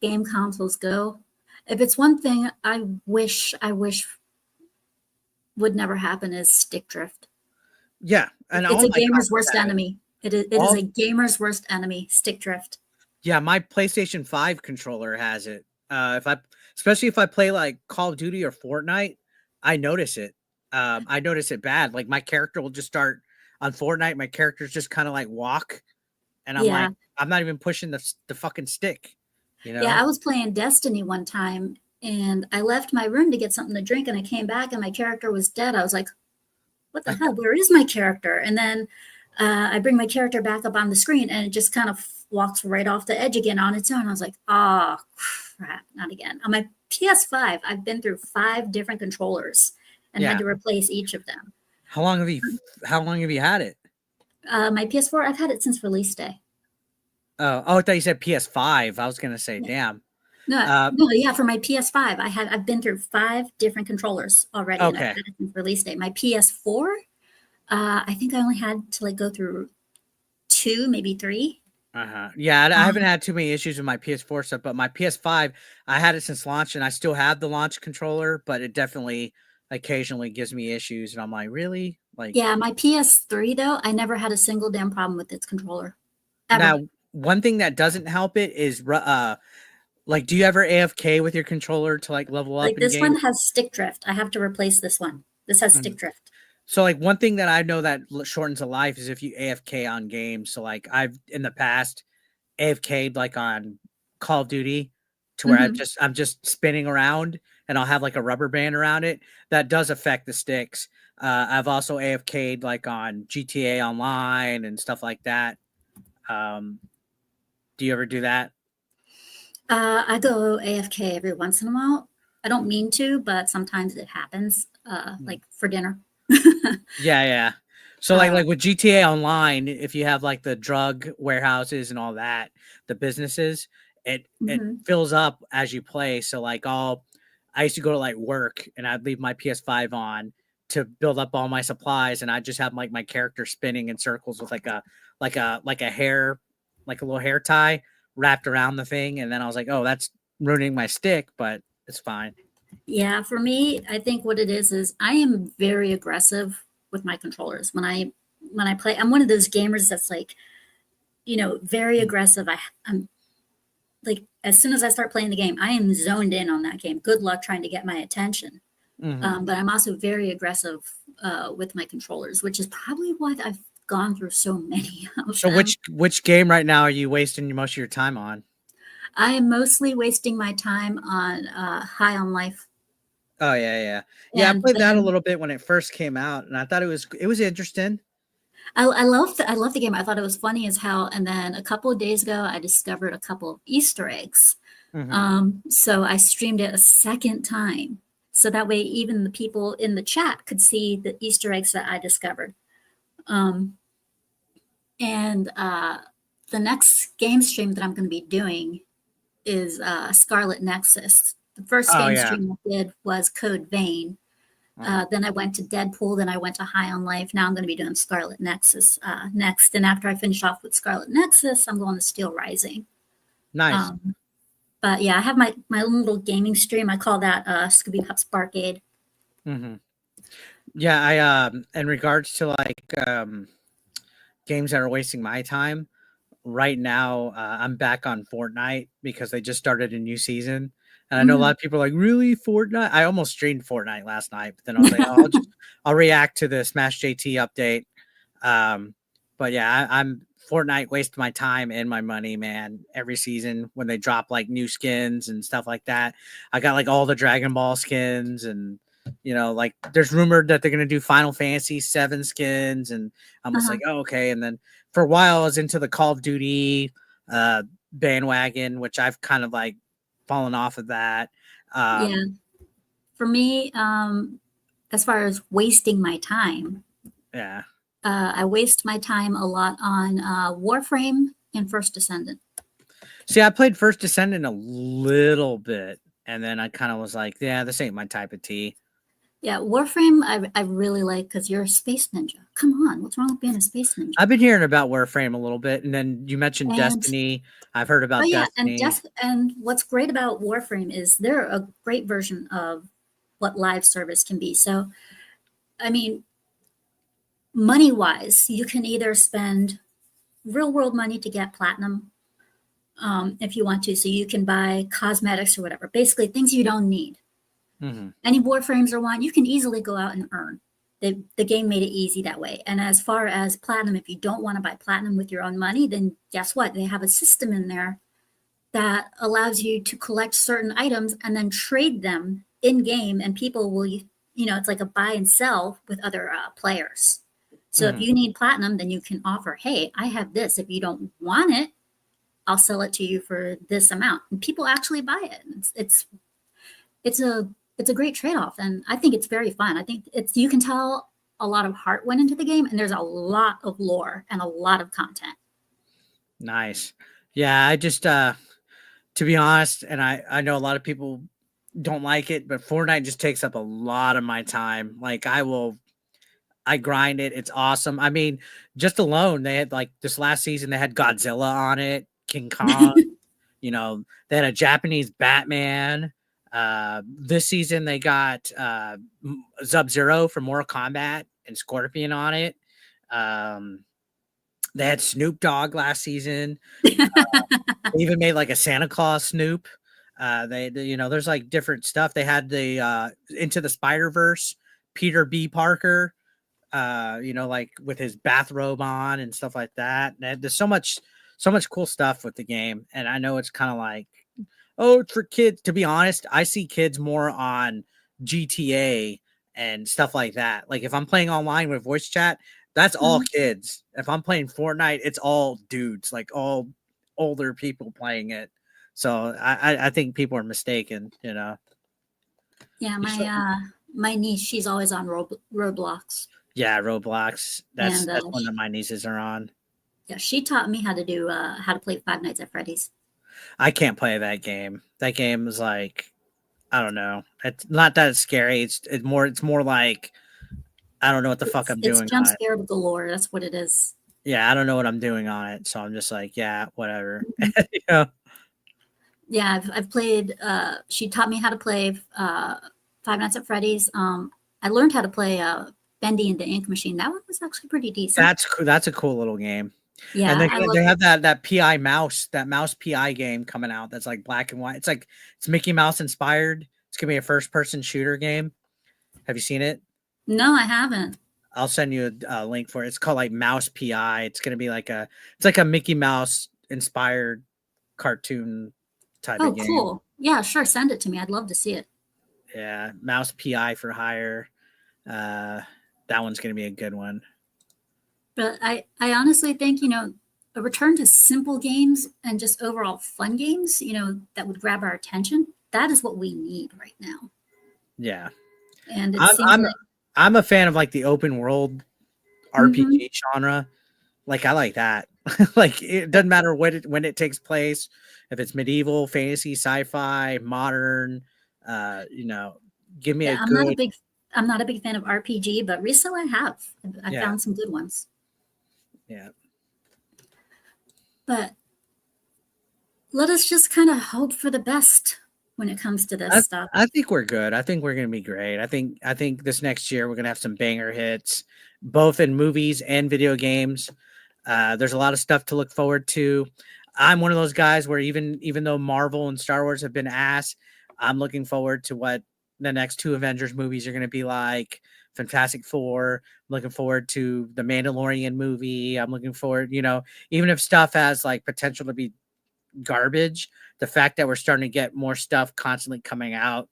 game consoles go, if it's one thing I wish would never happen is stick drift. Yeah, and It's all a my gamer's consoles worst have it. enemy. It is a gamer's worst enemy, stick drift. Yeah, my PlayStation 5 controller has it. Especially if I play like Call of Duty or Fortnite, I notice it. I notice it bad. Like my character will just start on Fortnite. My characters just kind of like walk, and I'm Yeah. like, I'm not even pushing the fucking stick. You know? Yeah, I was playing Destiny one time and I left my room to get something to drink and I came back and my character was dead. I was like, what the hell? Where is my character? And then I bring my character back up on the screen and it just kind of walks right off the edge again on its own. I was like, oh, crap, not again. On my PS5, I've been through 5 different controllers and had to replace each of them. How long have you had it? My PS4, I've had it since release day. Oh, I thought you said PS5. I was gonna say, damn. No, yeah, for my PS5, I've been through 5 different controllers already. And I've had it since release day. My PS4, I think I only had to like go through 2, maybe 3. Yeah, I haven't had too many issues with my PS4 stuff, but my PS5, I had it since launch, and I still have the launch controller, but it definitely occasionally gives me issues, and I'm like, really? Like, yeah, my PS3 though, I never had a single damn problem with its controller. Ever. Now, one thing that doesn't help it is like, do you ever AFK with your controller to like level up? Like this one has stick drift. I have to replace this one. This has stick drift. So like one thing that I know that shortens a life is if you AFK on games. So like I've in the past AFK'd like on Call of Duty to where I'm just spinning around and I'll have like a rubber band around it. That does affect the sticks. I've also AFK'd like on GTA Online and stuff like that. Do you ever do that? I go AFK every once in a while. I don't mean to, but sometimes it happens. Like for dinner. Yeah. So like with GTA Online, if you have like the drug warehouses and all that, the businesses, it fills up as you play. So like I used to go to like work and I'd leave my PS5 on to build up all my supplies, and I just have like my character spinning in circles with like a hair, like a little hair tie wrapped around the thing, and then I was like, oh, that's ruining my stick, but it's fine. Yeah, for me, I think what it is I am very aggressive with my controllers. When I play, I'm one of those gamers that's like, you know, very aggressive. I'm like, as soon as I start playing the game, I am zoned in on that game. Good luck trying to get my attention. But I'm also very aggressive with my controllers, which is probably why I've gone through so many of So them. which game right now are you wasting most of your time on? I am mostly wasting my time on High on Life. Oh yeah. I played that a little bit when it first came out, and I thought it was interesting. I love the game. I thought it was funny as hell. And then a couple of days ago, I discovered a couple of Easter eggs. So I streamed it a second time, so that way even the people in the chat could see the Easter eggs that I discovered. And the next game stream that I'm going to be doing is Scarlet Nexus. The first Oh, game yeah. stream I did was Code Vein. Then I went to Deadpool. Then I went to High on Life. Now I'm going to be doing Scarlet Nexus next. And after I finish off with Scarlet Nexus, I'm going to Steel Rising. Nice. But yeah, I have my own little gaming stream. I call that Scoobypup'S Barcade. Mm-hmm. Yeah, I in regards to like games that are wasting my time right now, I'm back on Fortnite because they just started a new season, and I know a lot of people are like, really, Fortnite? I almost streamed Fortnite last night, but then I was like, oh, I'll react to the Smash JT update. But yeah, I'm Fortnite wastes my time and my money, man. Every season when they drop like new skins and stuff like that, I got like all the Dragon Ball skins, and you know, like there's rumored that they're gonna do Final Fantasy 7 skins, and I'm just like, oh, okay. And then for a while, I was into the Call of Duty bandwagon, which I've kind of like fallen off of that. Yeah, for me, as far as wasting my time, Yeah. I waste my time a lot on Warframe and First Descendant. See, I played First Descendant a little bit, and then I kind of was like, yeah, this ain't my type of tea. Yeah, Warframe, I really like because you're a space ninja. Come on, what's wrong with being a space ninja? I've been hearing about Warframe a little bit, and then you mentioned And- Destiny. I've heard about Destiny. And what's great about Warframe is they're a great version of what live service can be. So, I mean, money wise, you can either spend real world money to get platinum if you want to. So you can buy cosmetics or whatever, basically things you don't need. Mm-hmm. Any Warframes or one, you can easily go out and earn. The game made it easy that way. And as far as platinum, if you don't want to buy platinum with your own money, then guess what? They have a system in there that allows you to collect certain items and then trade them in game, and people will, it's like a buy and sell with other players. So if you need platinum, then you can offer, hey, I have this. If you don't want it, I'll sell it to you for this amount. And people actually buy it. It's a great trade-off, and I think it's very fun. I think you can tell a lot of heart went into the game, and there's a lot of lore and a lot of content. Nice. Yeah, I just to be honest, and I know a lot of people don't like it, but Fortnite just takes up a lot of my time. Like I grind it. It's awesome. I mean, just alone, they had like this last season, they had Godzilla on it, King Kong, they had a Japanese Batman. This season they got Sub-Zero from Mortal Kombat and Scorpion on it. They had Snoop Dogg last season. They even made like a Santa Claus Snoop. There's like different stuff. They had the Into the Spider-Verse, Peter B. Parker, like with his bathrobe on and stuff like that. And there's so much cool stuff with the game. And I know it's kind of like, oh, it's for kids. To be honest, I see kids more on GTA and stuff like that. Like if I'm playing online with voice chat, that's all kids. If I'm playing Fortnite, it's all dudes, like all older people playing it. So I think people are mistaken, Yeah, my niece, she's always on Roblox. Yeah, Roblox. That's one of my nieces are on. Yeah, she taught me how to play Five Nights at Freddy's. I can't play that game. That game is like, I don't know. It's not that scary. It's more like, I don't know what the fuck I'm doing. It's jump scare galore. That's what it is. Yeah, I don't know what I'm doing on it. So I'm just like, yeah, whatever. Yeah, I've played. She taught me how to play Five Nights at Freddy's. I learned how to play Bendy and the Ink Machine. That one was actually pretty decent. That's cool. That's a cool little game. Yeah, and they have that PI mouse, that mouse PI game coming out. That's like black and white. It's Mickey Mouse inspired. It's gonna be a first person shooter game. Have you seen it? No, I haven't. I'll send you a link for it. It's called like Mouse PI. It's gonna be like a Mickey Mouse inspired cartoon type of game. Oh, cool. Yeah, sure. Send it to me. I'd love to see it. Yeah, Mouse PI for hire. That one's gonna be a good one. But I honestly think, a return to simple games and just overall fun games, that would grab our attention. That is what we need right now. Yeah. And I'm a fan of like the open world RPG genre. Like I like that. Like it doesn't matter when it takes place, if it's medieval, fantasy, sci-fi, modern, you know, give me Yeah, a good I'm not a big fan of RPG, but recently I yeah, found some good ones. yeah. But let us just kind of hope for the best when it comes to this stuff. I think we're good. I think we're gonna be great. I think this next year we're gonna have some banger hits, both in movies and video games. There's a lot of stuff to look forward to. I'm one of those guys where even though Marvel and Star Wars have been ass, I'm looking forward to what the next two Avengers movies are going to be like. Fantastic Four. I'm looking forward to the Mandalorian movie. I'm looking forward, even if stuff has like potential to be garbage, the fact that we're starting to get more stuff constantly coming out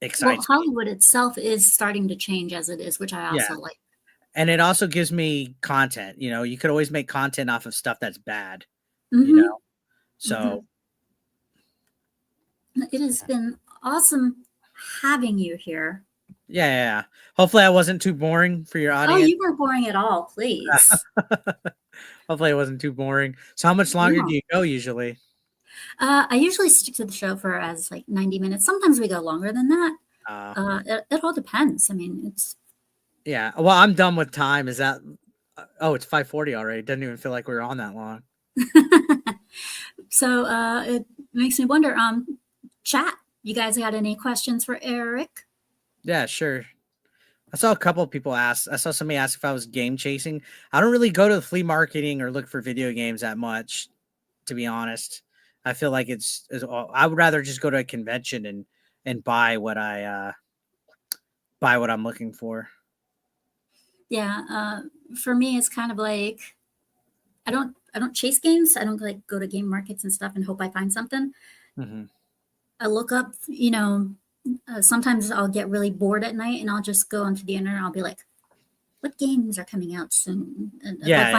Well, excites me. Hollywood itself is starting to change as it is, which I Yeah. also like. And it also gives me content. You could always make content off of stuff that's bad, Mhm. So It has been awesome having you here. yeah. Hopefully I wasn't too boring for your Oh, audience. you weren't boring at all, please. Hopefully it wasn't too boring. So how much longer No. do you go usually? I usually stick to the show for as like 90 minutes. Sometimes we go longer than that. It all depends. I mean, it's Yeah. Well, I'm done with time. Is that it's 5:40 already. It doesn't even feel like we were on that long. so it makes me wonder. Chat, you guys got any questions for Eric? Yeah, sure. I saw a couple of people ask. I saw somebody ask if I was game chasing. I don't really go to the flea marketing or look for video games that much, to be honest. I feel like I would rather just go to a convention and buy what I'm looking for. Yeah, for me, it's kind of like I don't chase games. I don't like go to game markets and stuff and hope I find something. Mm-hmm. I look up, sometimes I'll get really bored at night and I'll just go onto the internet and I'll be like, what games are coming out soon? And if I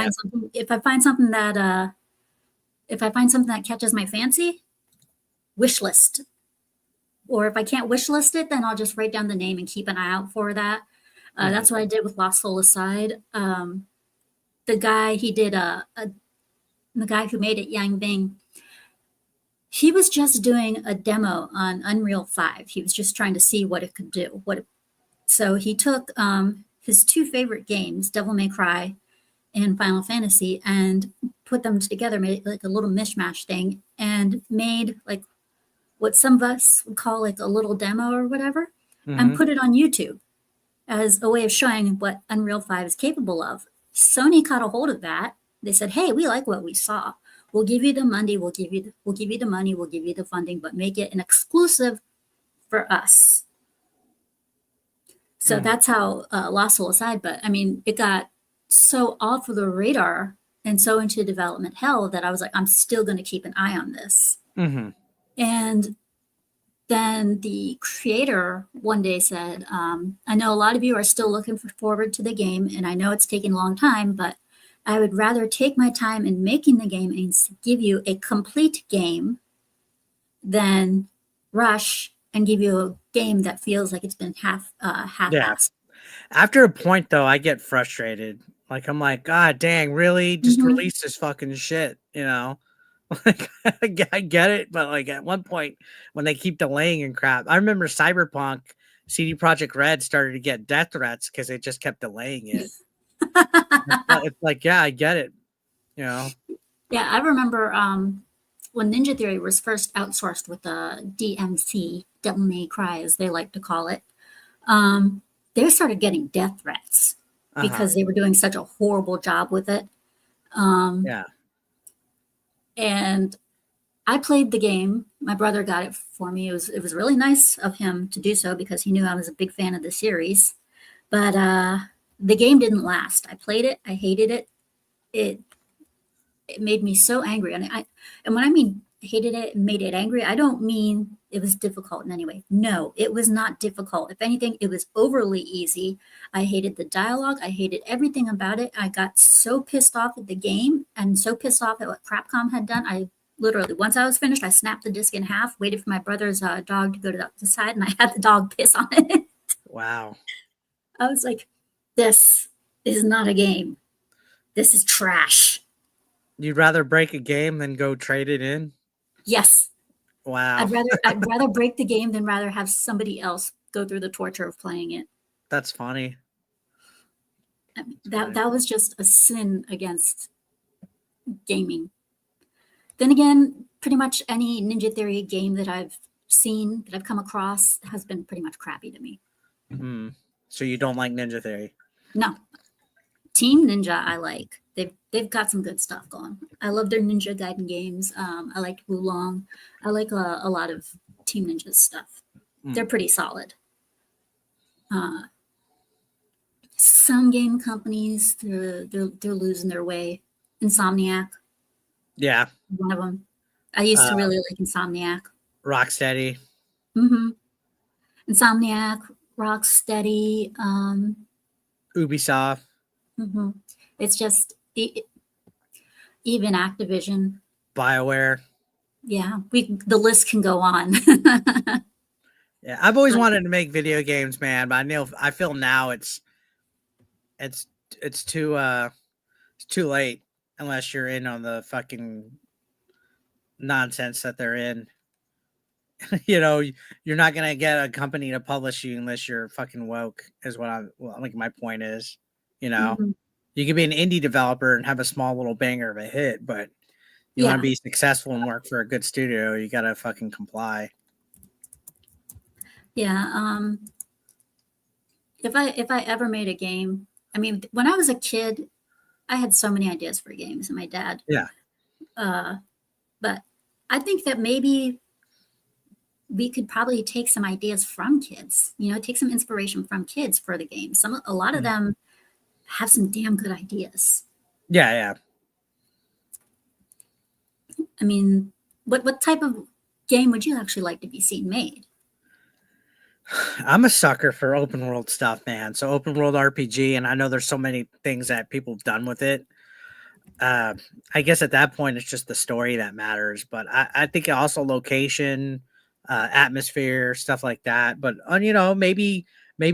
find something that catches my fancy, wish list. Or if I can't wish list it, then I'll just write down the name and keep an eye out for that. That's what I did with Lost Soul Aside. The guy the guy who made it, Yang Bing, he was just doing a demo on Unreal 5. He was just trying to see what it could do. So he took his two favorite games, Devil May Cry and Final Fantasy, and put them together, made like a little mishmash thing, and made like what some of us would call like a little demo or whatever, and put it on YouTube as a way of showing what Unreal 5 is capable of. Sony caught a hold of that. They said, "Hey, we like what we saw. We'll give you the money. We'll give you the money. We'll give you the funding, but make it an exclusive for us." So that's how Lost Soul Aside. But I mean, it got so off of the radar and so into development hell that I was like, I'm still going to keep an eye on this. Mm-hmm. And then the creator one day said, I know a lot of you are still looking forward to the game, and I know it's taking a long time, but I would rather take my time in making the game and give you a complete game than rush and give you a game that feels like it's been half-assed. Yeah. After a point, though, I get frustrated. Like, I'm like, God dang, really? Just release this fucking shit, Like, I get it, but like at one point when they keep delaying and crap, I remember Cyberpunk, CD Projekt Red started to get death threats because they just kept delaying it. It's like, yeah, I get it, Yeah, I remember when Ninja Theory was first outsourced with the DMC, Devil May Cry, as they like to call it. They started getting death threats because they were doing such a horrible job with it. Yeah. And I played the game. My brother got it for me. It was really nice of him to do so because he knew I was a big fan of the series. But the game didn't last. I played it. I hated it. It made me so angry. And when I mean hated it and made it angry, I don't mean it was difficult in any way. No, it was not difficult. If anything, it was overly easy. I hated the dialogue. I hated everything about it. I got so pissed off at the game and so pissed off at what Capcom had done. I literally, once I was finished, I snapped the disc in half, waited for my brother's dog to go to the side, and I had the dog piss on it. Wow. I was like, this is not a game. this is trash. You'd rather break a game than go trade it in? Yes. Wow. I'd rather break the game than rather have somebody else go through the torture of playing it. That's funny. I mean, that was just a sin against gaming. Then again, pretty much any Ninja Theory game that I've seen, that I've come across, has been pretty much crappy to me. So you don't like Ninja Theory? No. Team Ninja I like. They've got some good stuff going. I love their Ninja Gaiden games. I like Wulong. I like a lot of Team Ninja's stuff. They're pretty solid. Some game companies, they're losing their way. Insomniac, Yeah. one of them. I used to really like Insomniac. Rocksteady. Insomniac, Rocksteady. Ubisoft. It's just even Activision. BioWare. Yeah, the list can go on. Yeah, I've always wanted to make video games, man, but I feel now it's too late unless you're in on the fucking nonsense that they're in. You know, you're not gonna get a company to publish you unless you're fucking woke, is what my point is. You know, you can be an indie developer and have a small little banger of a hit, but you want to be successful and work for a good studio, you gotta fucking comply. Yeah. If I ever made a game, I mean, when I was a kid, I had so many ideas for games, and my dad. Yeah. But I think that maybe we could probably take some ideas from kids. You know, take some inspiration from kids for the game. A lot of them have some damn good ideas. Yeah. I mean, what type of game would you actually like to be seen made? I'm a sucker for open world stuff, man. So open world RPG, and I know there's so many things that people have done with it. I guess at that point, it's just the story that matters. But I think also location, atmosphere, stuff like that. But you know, maybe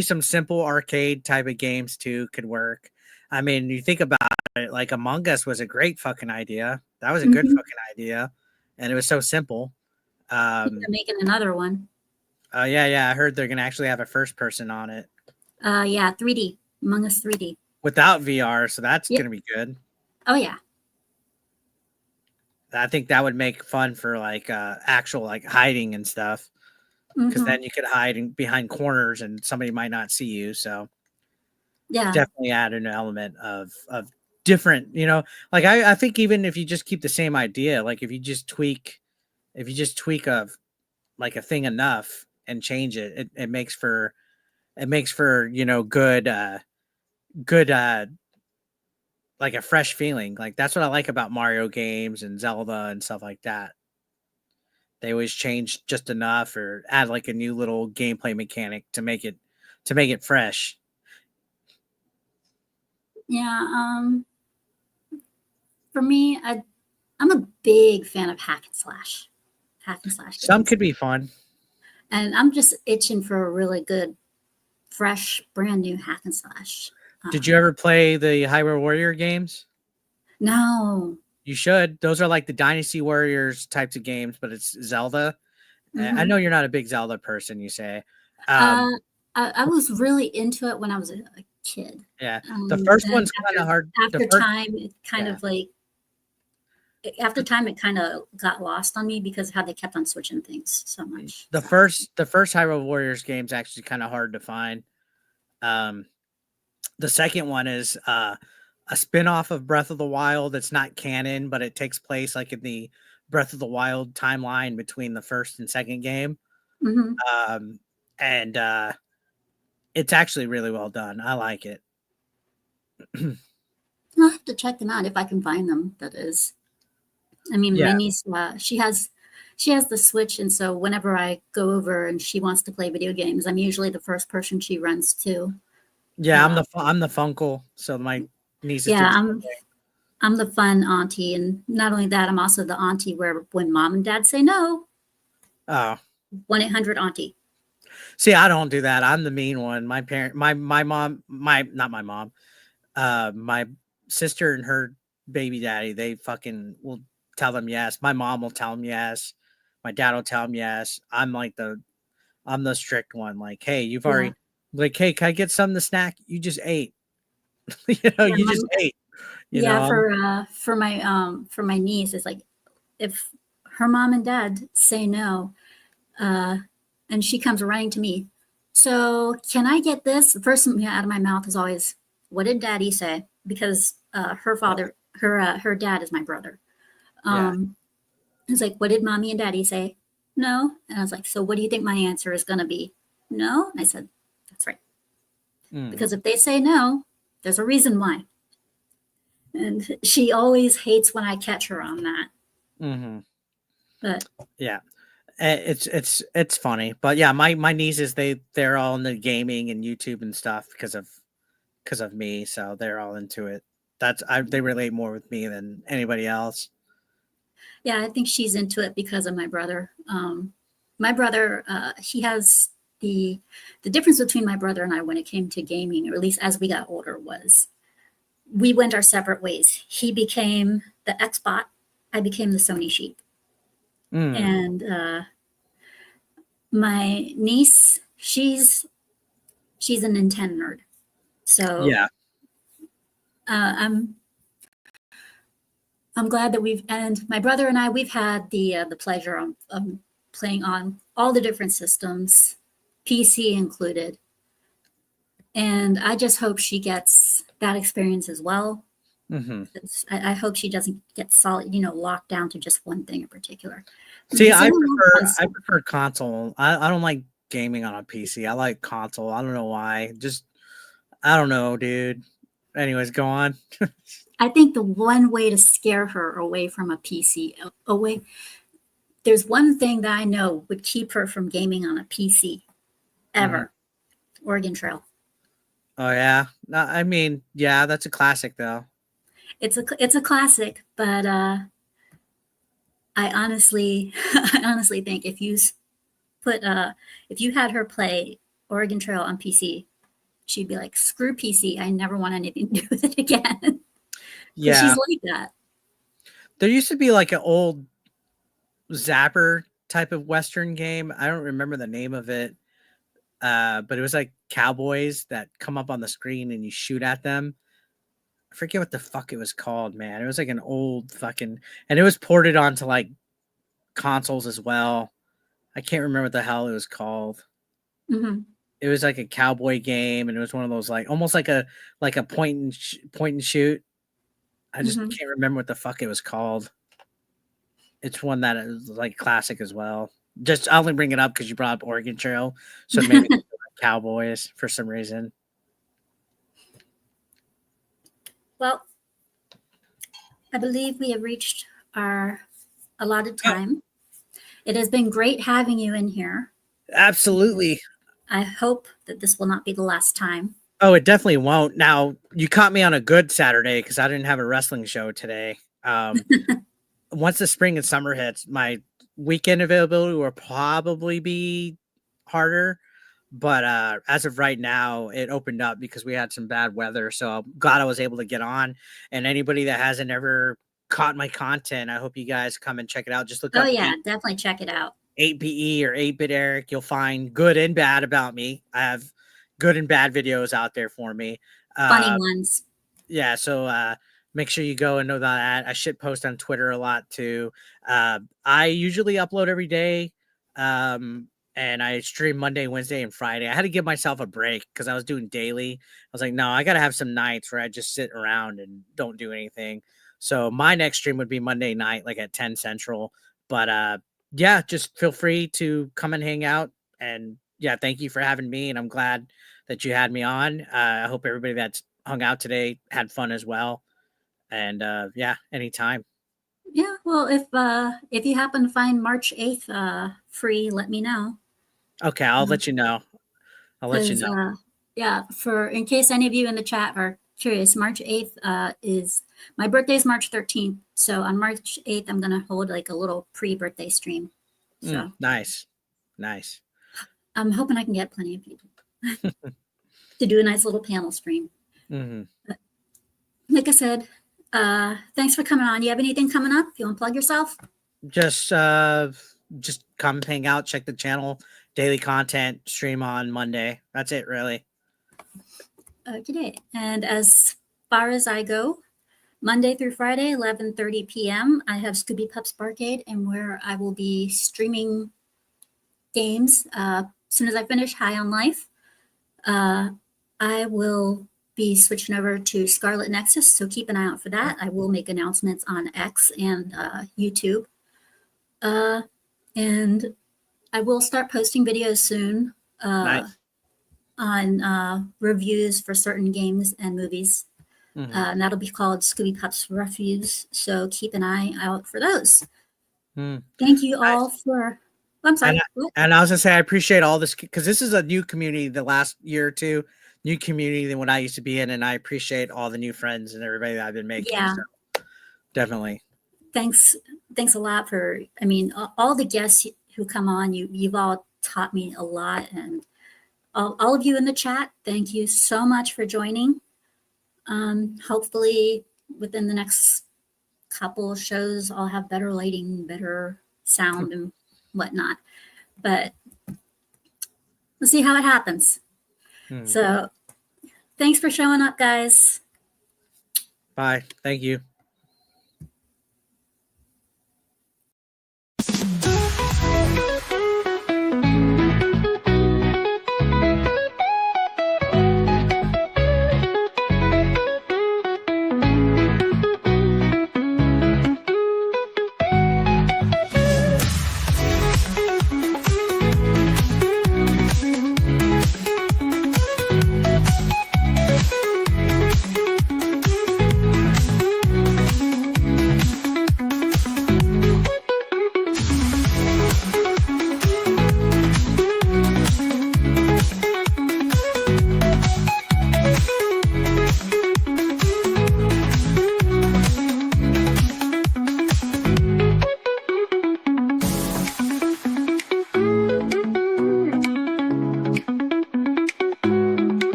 some simple arcade type of games too could work. I mean, you think about it, like Among Us was a great fucking idea. That was a good fucking idea, and it was so simple. They're making another one. Yeah. I heard they're gonna actually have a first person on it. Yeah, 3D, Among Us 3D. Without VR, so that's gonna be good. Oh yeah. I think that would make fun for like actual like hiding and stuff, because then you could hide behind corners and somebody might not see you. So yeah, definitely add an element of different. You know, like I think even if you just keep the same idea, like if you just tweak a thing enough and change it, it makes for you know good like a fresh feeling. Like that's what I like about Mario games and Zelda and stuff like that. They always change just enough or add like a new little gameplay mechanic to make it fresh. Yeah. For me, I'm a big fan of hack and slash. Some games. could be fun. And I'm just itching for a really good, fresh, brand new hack and slash. Did you ever play the Hyrule Warrior games? No. You should. Those are like the Dynasty Warriors types of games, but it's Zelda. I know you're not a big Zelda person, you say. I was really into it when I was a kid. Yeah. The first one's kind of hard. After time, it kind of like, after time, it kind of got lost on me because of how they kept on switching things so much. The first Hyrule Warriors game is actually kind of hard to find. The second one is a spin-off of Breath of the Wild. It's not canon, but it takes place like in the Breath of the Wild timeline between the first and second game. And it's actually really well done. I like it. I'll have to check them out if I can find them. That is, I mean, my niece, she has the Switch, and so whenever I go over and she wants to play video games, I'm usually the first person she runs to. Yeah, I'm the funkle, so my niece. Yeah, I'm the fun auntie, and not only that, I'm also the auntie where when mom and dad say no, 1-800 auntie. See, I don't do that. I'm the mean one. My sister and her baby daddy, they fucking will tell them yes. My mom will tell them yes. My dad will tell them yes. I'm the strict one. Like, hey, you've already like, hey, can I get something to snack? You just ate. You know, Yeah, you just ate. You yeah, know, for my niece, it's like if her mom and dad say no, and she comes running to me. So can I get this? The first thing out of my mouth is always, "What did Daddy say?" Because her dad is my brother. It's like, "What did Mommy and Daddy say?" No, and I was like, "So what do you think my answer is going to be?" No, and I said, "That's right." Because if they say no, there's a reason why. And she always hates when I catch her on that. But yeah. It's funny, but yeah, my nieces they're all into gaming and YouTube and stuff because of me, so they're all into it. They relate more with me than anybody else. yeah, I think she's into it because of my brother. My brother, he has the difference between my brother and I when it came to gaming, or at least as we got older, was we went our separate ways. He became the Xbot, I became the Sony sheep, and my niece, she's a Nintendo nerd. So Yeah. I'm glad that and my brother and I, we've had the pleasure of playing on all the different systems, PC included. And I just hope she gets that experience as well. I hope she doesn't get locked down to just one thing in particular. See, I prefer console. I don't like gaming on a PC. I like console. I don't know why. Just I don't know, dude. Anyways, go on. I think the one way to scare her away from a PC, there's one thing that I know would keep her from gaming on a PC ever. Oregon Trail. Oh yeah. No, I mean, yeah, that's a classic though. It's a classic, but I honestly think if you had her play Oregon Trail on PC, she'd be like, "Screw PC! I never want anything to do with it again." Yeah, she's like that. There used to be like an old Zapper type of Western game. I don't remember the name of it, but it was like cowboys that come up on the screen and you shoot at them. I forget what the fuck it was called, man. It was like an old fucking, and it was ported onto like consoles as well. I can't remember what the hell it was called. It was like a cowboy game, and it was one of those like almost like a point and shoot. I just can't remember what the fuck it was called. It's one that is like classic as well. Just I only bring it up because you brought up Oregon Trail, so maybe Cowboys for some reason. Well, I believe we have reached our allotted time. It has been great having you in here. Absolutely. I hope that this will not be the last time. Oh, it definitely won't. Now, you caught me on a good Saturday because I didn't have a wrestling show today. Once the spring and summer hits, my weekend availability will probably be harder. But as of right now, it opened up because we had some bad weather. So I'm glad I was able to get on. And anybody that hasn't ever caught my content, I hope you guys come and check it out. Just look up. Oh, yeah, definitely check it out. 8BE or 8-Bit Eric. You'll find good and bad about me. I have good and bad videos out there for me. Funny ones. Yeah, so make sure you go and know that. I shit post on Twitter a lot too. I usually upload every day. And I stream Monday, Wednesday, and Friday. I had to give myself a break because I was doing daily. I was like, no, I got to have some nights where I just sit around and don't do anything. So my next stream would be Monday night, like at 10 Central. But yeah, just feel free to come and hang out. And yeah, thank you for having me. And I'm glad that you had me on. I hope everybody that's hung out today had fun as well. And yeah, anytime. Yeah, well, if you happen to find March 8th free, let me know. Okay, I'll let you know. I'll let you know. Yeah, in case any of you in the chat are curious, March 8th is my birthday is March 13th. So on March 8th, I'm gonna hold like a little pre-birthday stream. So Nice. I'm hoping I can get plenty of people to do a nice little panel stream. like I said, thanks for coming on. You have anything coming up? You want to plug yourself? Just come hang out, check the channel, daily content, stream on Monday. That's it, really. Okay. And as far as I go, Monday through Friday, 11:30 p.m., I have Scoobypup'S Barcade, and where I will be streaming games. As soon as I finish High on Life, I will be switching over to Scarlet Nexus, so keep an eye out for that. I will make announcements on X and YouTube. And I will start posting videos soon Nice. on reviews for certain games and movies. Mhm. And that'll be called Scoobypup'S Reviews. So keep an eye out for those. Hmm. Thank you all for. I'm sorry. what? And I was gonna say I appreciate all this because this is a new community the last year or two, new community than what I used to be in, and I appreciate all the new friends and everybody that I've been making. Yeah. So definitely. Thanks a lot for. I mean, all the guests who come on, you've all taught me a lot, and all of you in the chat, thank you so much for joining. Hopefully, within the next couple of shows, I'll have better lighting, better sound, and whatnot. But we'll see how it happens. Hmm. So, thanks for showing up, guys. Bye. Thank you.